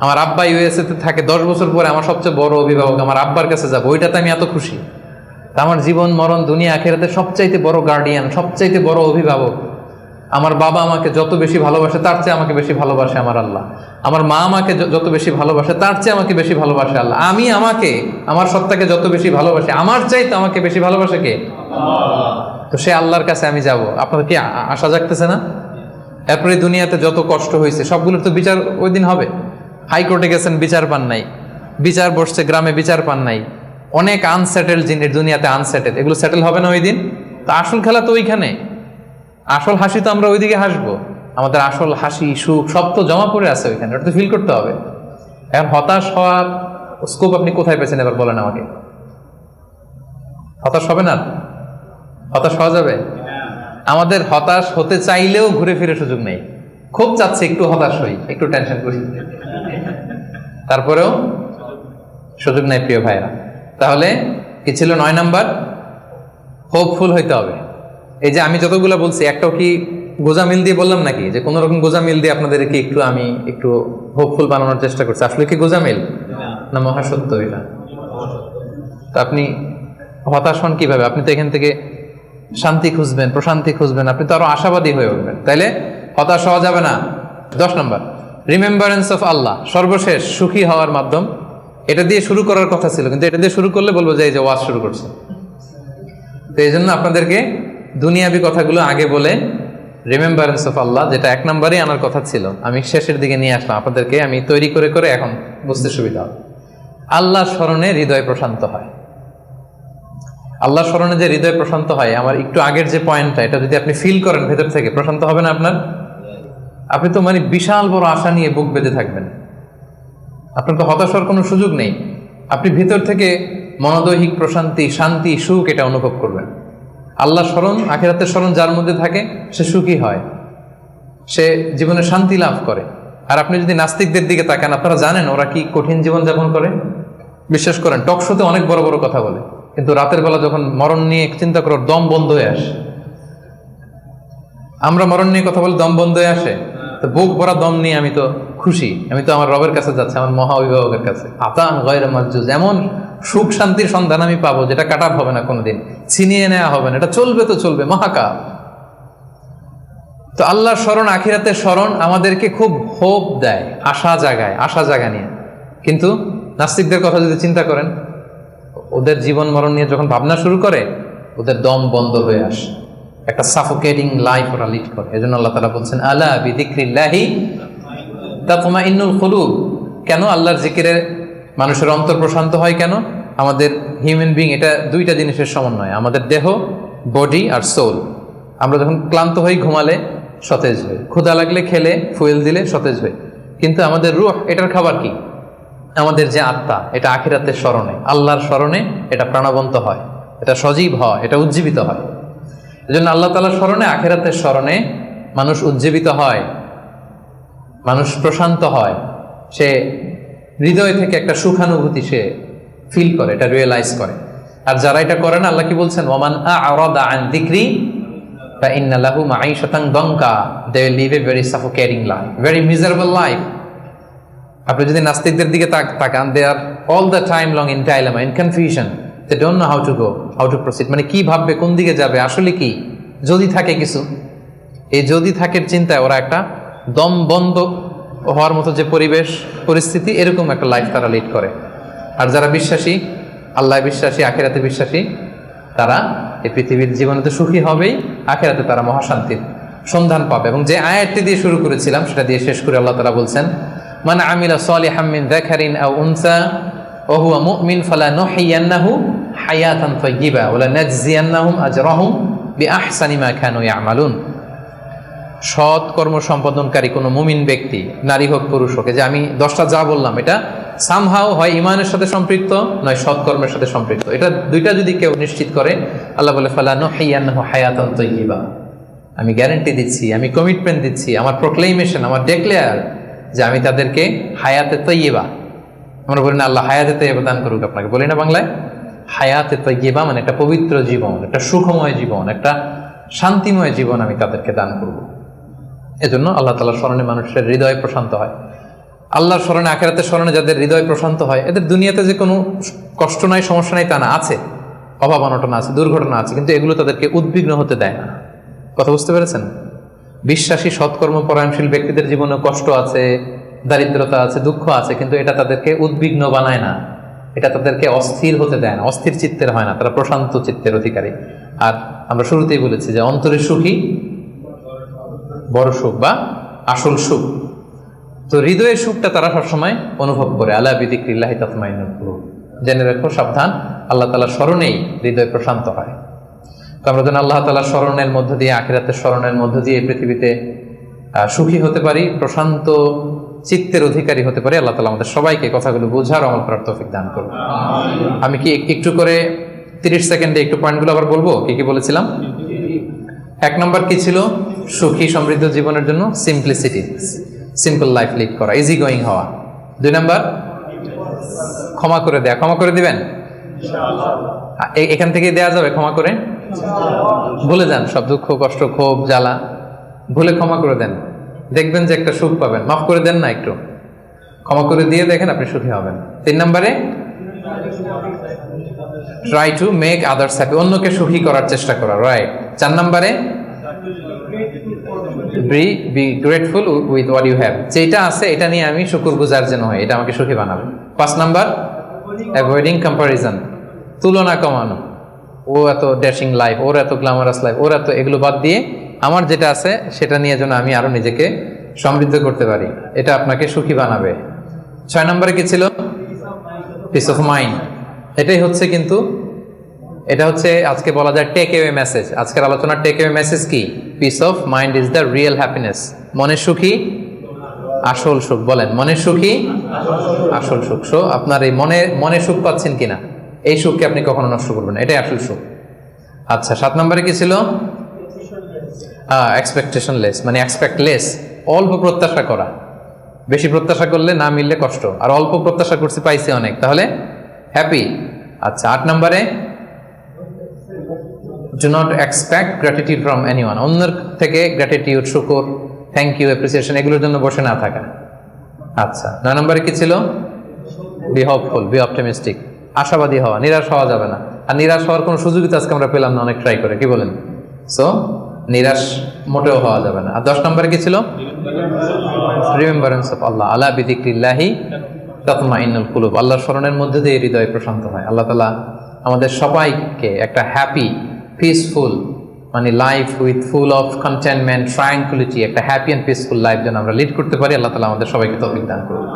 আমার আব্বা ইউএসএ তে থাকে, 10 বছর পরে আমার সবচেয়ে বড় অভিভাবক, আমার আব্বার কাছে যাবো, ওইটাতে আমি এত খুশি। আমার জীবন মরণ দুনিয়া আখিরাতে সবচাইতে বড় গার্ডিয়ান, সবচাইতে বড় অভিভাবক আমার বাবা আমাকে যত বেশি ভালোবাসে তার চেয়ে আমাকে বেশি ভালোবাসে আমার আল্লাহ। আমার মা আমাকে যত বেশি ভালোবাসে তার চেয়ে আমাকে বেশি ভালোবাসে আল্লাহ। আমি আমাকে, আমার সত্তাকে যত বেশি ভালোবাসে, আমার চাইতে আমাকে বেশি ভালোবাসে কে? তো সে আল্লাহর কাছে আমি যাব। আপনার কি আশা জাগতেছে না? এরপরে দুনিয়াতে যত কষ্ট হয়েছে সবগুলোর তো বিচার ওই দিন হবে। হাইকোর্টে গেছেন, বিচার পান নাই। বিচার বসছে, গ্রামে বিচার পান নাই। অনেক আনসেটেল জিনিস দুনিয়াতে, আনসেটেল, এগুলো সেটেল হবে না ওই দিন। তো আসল খেলা তো ওইখানে, আসল হাসি তো আমরা ওইদিকে হাসবো। আমাদের আসল হাসি সুখ সব তো জমা পড়ে আছে ওইখানে, ওটা তো ফিল করতে হবে। এখন হতাশ হওয়ার স্কোপ আপনি কোথায় পেয়েছেন এবার বলেন আমাকে? হতাশ হবে না? হতাশ হওয়া যাবে? আমাদের হতাশ হতে চাইলেও ঘুরে ফিরে সুযোগ নেই। খুব চাচ্ছে একটু হতাশ হই, একটু টেনশন করি, তারপরেও সুযোগ নেই প্রিয় ভাইরা। তাহলে কি ছিল 9 নাম্বার? হোপফুল হইতে হবে। এই যে আমি যতগুলো বলছি একটাও কি গোজামিল দিয়ে বললাম নাকি? যে কোনো রকম গোজামিল দিয়ে আপনাদেরকে আমি একটু হোপফুল বানানোর চেষ্টা করছি। আসলে কি গোজামিল না মহাসত্য এটা? তো আপনি হতাশ হন কিভাবে? আপনি তো এখান থেকে শান্তি খুঁজবেন, প্রশান্তি খুঁজবেন, আপনি তো আরো আশাবাদী হয়ে উঠবেন। তাইলে হতাশ হওয়া যাবে না। 10 নম্বর, রিমেম্বারেন্স অফ আল্লাহ, সর্বশেষ সুখী হওয়ার মাধ্যম। এটা দিয়ে শুরু করার কথা ছিল, কিন্তু এটা দিয়ে শুরু করলে বলবো যে এই যে ওয়াজ শুরু করছে। তো এই জন্য আপনাদেরকে দুনিয়াবি কথাগুলো আগে বলে রিমেম্বারেন্স অফ আল্লাহ, যেটা 1 নম্বরে আনার কথা ছিল, আমি শেষের দিকে নিয়ে আসলাম আপনাদেরকে। আমি তৈরি করে করে এখন বুঝতে সুবিধা হবে। আল্লাহ স্মরণে হৃদয় প্রশান্ত হয়। আল্লাহ স্মরণে যে হৃদয় প্রশান্ত হয়, আমার একটু আগের যে পয়েন্টটা, এটা যদি আপনি ফিল করেন ভেতর থেকে, প্রশান্ত হবে না আপনার? আপনি তো মানে বিশাল বড় আশা নিয়ে বুক বেঁধে থাকবেন, আপনার তো হতাশ হওয়ার কোনো সুযোগ নেই। আপনি ভিতর থেকে মনোদৈহিক প্রশান্তি, শান্তি, সুখ এটা অনুভব করবেন। আল্লাহ স্মরণ, আখিরাতের স্মরণ যার মধ্যে থাকে সে সুখী হয়, সে জীবনে শান্তি লাভ করে। আর আপনি যদি নাস্তিকদের দিকে তাকান, আপনারা জানেন ওরা কি কঠিন জীবন যাপন করে। বিশ্বাস করেন, টক শোতে অনেক বড় বড় কথা বলে, কিন্তু রাতের বেলা যখন মরণ নিয়ে চিন্তা করো, দম বন্ধ হয়ে আসে। আমরা মরণ নিয়ে কথা বলে দম বন্ধ হয়ে আসে, তো বুক ভরা দম নিয়ে আমি তো খুশি, আমি তো আমার রবের কাছে যাচ্ছি, আমার মহা অভিভাবকের কাছে। আতান গয়রে মাজুজ, এমন সুখ শান্তির সন্ধান আমি পাবো যেটা কাটার হবে না কোনোদিন, ছিনিয়ে নেওয়া হবে না, এটা চলবে তো চলবে মহাকাল। তো আল্লাহর স্মরণ, আখিরাতের স্মরণ আমাদেরকে খুব হোপ দেয়, আশা জাগায়, আশা জাগা নিয়ে। কিন্তু নাস্তিকদের কথা যদি চিন্তা করেন, ওদের জীবন মরণ নিয়ে যখন ভাবনা শুরু করে, ওদের দম বন্ধ হয়ে আসে, একটা সাফোকেটিং লাইফ ওরা লিড করে। এজন্য আল্লাহ তাআলা বলছেন, আলা বিযিকরিল্লাহি তাতমাইন্নুল কুলুব। কেন আল্লাহর জিকিরে মানুষের অন্তর প্রশান্ত হয়? কেন? আমাদের হিউম্যান বিং এটা দুইটা জিনিসের সমন্বয়, আমাদের দেহ, বডি আর সোল। আমরা যখন ক্লান্ত হই, ঘুমালে সতেজ হই, ক্ষুধা লাগলে খেলে, ফুয়েল দিলে সতেজ হই। কিন্তু আমাদের রূহ, এটার খাবার কি? আমাদের যে আত্মা, এটা আখিরাতের স্মরণে, আল্লাহর স্মরণে এটা প্রাণবন্ত হয়, এটা সজীব হয়, এটা উজ্জীবিত হয়। এজন্য আল্লাহ তাআলার স্মরণে, আখিরাতের স্মরণে মানুষ উজ্জীবিত হয়, মানুষ প্রশান্ত হয়, সে হৃদয় থেকে একটা সুখানুভূতি সে ফিল করে, এটা রিয়েলাইজ করে। আর যারা এটা করে না, আল্লাহ কি বলছেন? ওয়ামান আ'রাদা আন যিকরি ফাইন্না লাহু মাঈশাতান দানকা, they will live a very suffocating life, very miserable life. আপনি যদি নাস্তিকদের দিকে তাকান, they are all the time long in dilemma, in confusion, they don't know how to go, how to proceed. মানে কি ভাববে, কোন দিকে যাবে, আসলে কি, যদি থাকে কিছু, এই যদি থাকের চিন্তায় ওরা একটা দম বন্ধ হওয়ার মতো যে পরিবেশ পরিস্থিতি, এরকম একটা লাইফ তারা লিড করে। আর যারা বিশ্বাসী, আল্লাহ বিশ্বাসী, আখিরাতে বিশ্বাসী, তারা এই পৃথিবীর জীবনে তো সুখী হবেই, আখিরাতে তারা মহাশান্তির সন্ধান পাবে। এবং যে আয়াতটি দিয়ে শুরু করেছিলাম সেটা দিয়ে শেষ করে আল্লাহ তাআলা বলছেন, মান আমিলা সালিহাম মিন যাকারিন আও উনসা ওয়া হুয়া মুমিন ফালানুহইয়ান্নাহু হায়াতান তাইয়্যিবা ওয়া লানাজজিয়ান্নাহুম আজরাহুম বিআহসানি মা কানু ইয়ামালুন। সৎ কর্ম সম্পাদনকারী কোনো মুমিন ব্যক্তি, নারী হোক পুরুষ হোক, যে আমি 10টা যা বললাম, এটা সামহাও হয় ইমানের সাথে সম্পৃক্ত, নয় সৎকর্মের সাথে সম্পৃক্ত। এটা দুইটা যদি কেউ নিশ্চিত করে, আল্লাহ বলে ফালানুহইয়ান্নাহু হায়াতান তাইয়্যিবা, আমি গ্যারান্টি দিচ্ছি, আমি কমিটমেন্ট দিচ্ছি, আমার প্রোক্লেমেশন, আমার ডেক্লেয়ার, যে আমি তাদেরকে হায়াতে তাইয়্যিবা, আমরা বলি না আল্লাহ হায়াতে তাইয়্যিবা দান করুক আপনাকে, বলি না বাংলায়? হায়াতে তাইয়্যিবা মানে একটা পবিত্র জীবন, একটা সুখময় জীবন, একটা শান্তিময় জীবন আমি তাদেরকে দান করব। এজন্য আল্লাহ তাআলার স্মরণে মানুষের হৃদয় প্রশান্ত হয়। আল্লাহর স্মরণে, আখিরাতের স্মরণে যাদের হৃদয় প্রশান্ত হয়, এদের দুনিয়াতে যে কোনো কষ্ট নাই, সমস্যা নাই তা না, আছে, অভাব অনটন আছে, দুর্ঘটনা আছে, কিন্তু এগুলো তাদেরকে উদ্বিগ্ন হতে দেয় না। কথা বুঝতে পেরেছেন? বিশ্বাসী সৎকর্ম পরায়ণশীল ব্যক্তিদের জীবনে কষ্ট আছে, দারিদ্রতা আছে, দুঃখ আছে, কিন্তু এটা তাদেরকে উদ্বিগ্ন বানায় না, এটা তাদেরকে অস্থির হতে দেয় না, অস্থির চিত্তের হয় না, তারা প্রশান্ত চিত্তের অধিকারী। আর আমরা শুরুতেই বলেছি যে অন্তরে সুখী বড় সুখ বা আসল সুখ। তো হৃদয়ের সুখটা তারা সবসময় অনুভব করে। আলা বিযিকরিল্লাহি তাতমাইন্নুল কুলুব। জেনে রাখো, সাবধান, আল্লাহ তাআলার স্মরণেই হৃদয় প্রশান্ত হয়। তো আমরা যেন আল্লাহ তাআলার স্মরণের মধ্য দিয়ে, আখিরাতের স্মরণের মধ্য দিয়ে পৃথিবীতে সুখী হতে পারি, প্রশান্ত চিত্তের অধিকারী হতে পারি। আল্লাহ তাআলা আমাদের সবাইকে কথাগুলো বোঝার, আমল করার তৌফিক দান করুন। আমি কি একটু করে 30 সেকেন্ডে একটু পয়েন্টগুলো আবার বলবো? কি কি বলেছিলাম? 1 নম্বর কি ছিল? সুখী সমৃদ্ধ জীবনের জন্য সিম্পলিসিটি, সিম্পল লাইফ লিড করা, ইজি গোয়িং হওয়া। 2 নম্বর ক্ষমা করে দেয়া। ক্ষমা করে দিবেন? এখান থেকে দেয়া যাবে ক্ষমা করে? ভুলে যান সব দুঃখ, কষ্ট, ক্ষোভ, জ্বালা, ভুলে ক্ষমা করে দেন, দেখবেন যে একটা সুখ পাবেন। মাফ করে দেন না, একটু ক্ষমা করে দিয়ে দেখেন, আপনি সুখী হবেন। 3 নম্বরে try to make others happy, অন্যকে সুখী করার চেষ্টা করা, রাইট। 4 নম্বরে be grateful with what you have, যেটা আছে এটা নিয়ে আমি শুকরগুজার যেন হয়, এটা আমাকে সুখী বানাবে। 5 নাম্বার অ্যাভয়েডিং কম্পারিজন, তুলনা কমানো। ও এত ড্যাশিং লাইফ, ওর এত গ্ল্যামারাস লাইফ, ওর এত, এগুলো বাদ দিয়ে আমার যেটা আছে সেটা নিয়ে যেন আমি আরো নিজেকে সমৃদ্ধ করতে পারি, এটা আপনাকে সুখী বানাবে। 6 নম্বরে কি ছিল? Piece of mind. এটাই হচ্ছে, কিন্তু এটা হচ্ছে আজকে বলা যায় টেক অ্যাওয়ে মেসেজ। আজকের আলোচনার টেক অ্যাওয়ে মেসেজ কি? Piece of mind is the real happiness. মনের সুখী আসল সুখ। বলেন, মনের সুখী আসল সুখ। সো আপনার এই মনে সুখ পাচ্ছেন কিনা, এই সুখকে আপনি কখনো নষ্ট করবেন না, এটাই আসল সুখ। আচ্ছা, 7 নম্বরে কি ছিল? এক্সপেকটেশন লেস, মানে এক্সপেক্ট লেস, অল্প প্রত্যাশা করা। বেশি প্রত্যাশা করলে না মিললে কষ্ট, আর অল্প প্রত্যাশা করছি পাইছি অনেক, তাহলে হ্যাপি। আচ্ছা, 8 নম্বরে do not expect gratitude from anyone, অন্যের থেকে গ্র্যাটিটিউড, শুকর, থ্যাংক ইউ, অ্যাপ্রিসিয়েশন, এগুলোর জন্য বসে না থাকা। আচ্ছা, 9 নম্বরে কি ছিল? বি হোপফুল, বি অপটিমিস্টিক, আশাবাদী হওয়া, নিরাশ হওয়া যাবে না। আর নিরাশ হওয়ার কোনো সুযোগই তো আজকে আমরা পেলাম না, অনেক ট্রাই করে, কি বলেন? সো নিরাশ মোটেও হওয়া যাবে না। আর 10 নম্বরে কি ছিল? রিমেম্বারেন্স অফ আল্লাহ, আলা বিযিকরিল্লাহি তাতমাইন্নুল কুলুব, আল্লাহর স্মরণের মধ্যে দিয়ে হৃদয় প্রশান্ত হয়। আল্লাহ তাআলা আমাদের সবাইকে একটা হ্যাপি, পিসফুল, মানে life with full of contentment, tranquillity, একটা হ্যাপি অ্যান্ড পিসফুল লাইফ যেন আমরা লিড করতে পারি। আল্লাহ তাআলা আমাদের সবাইকে তৌফিক দান করুন।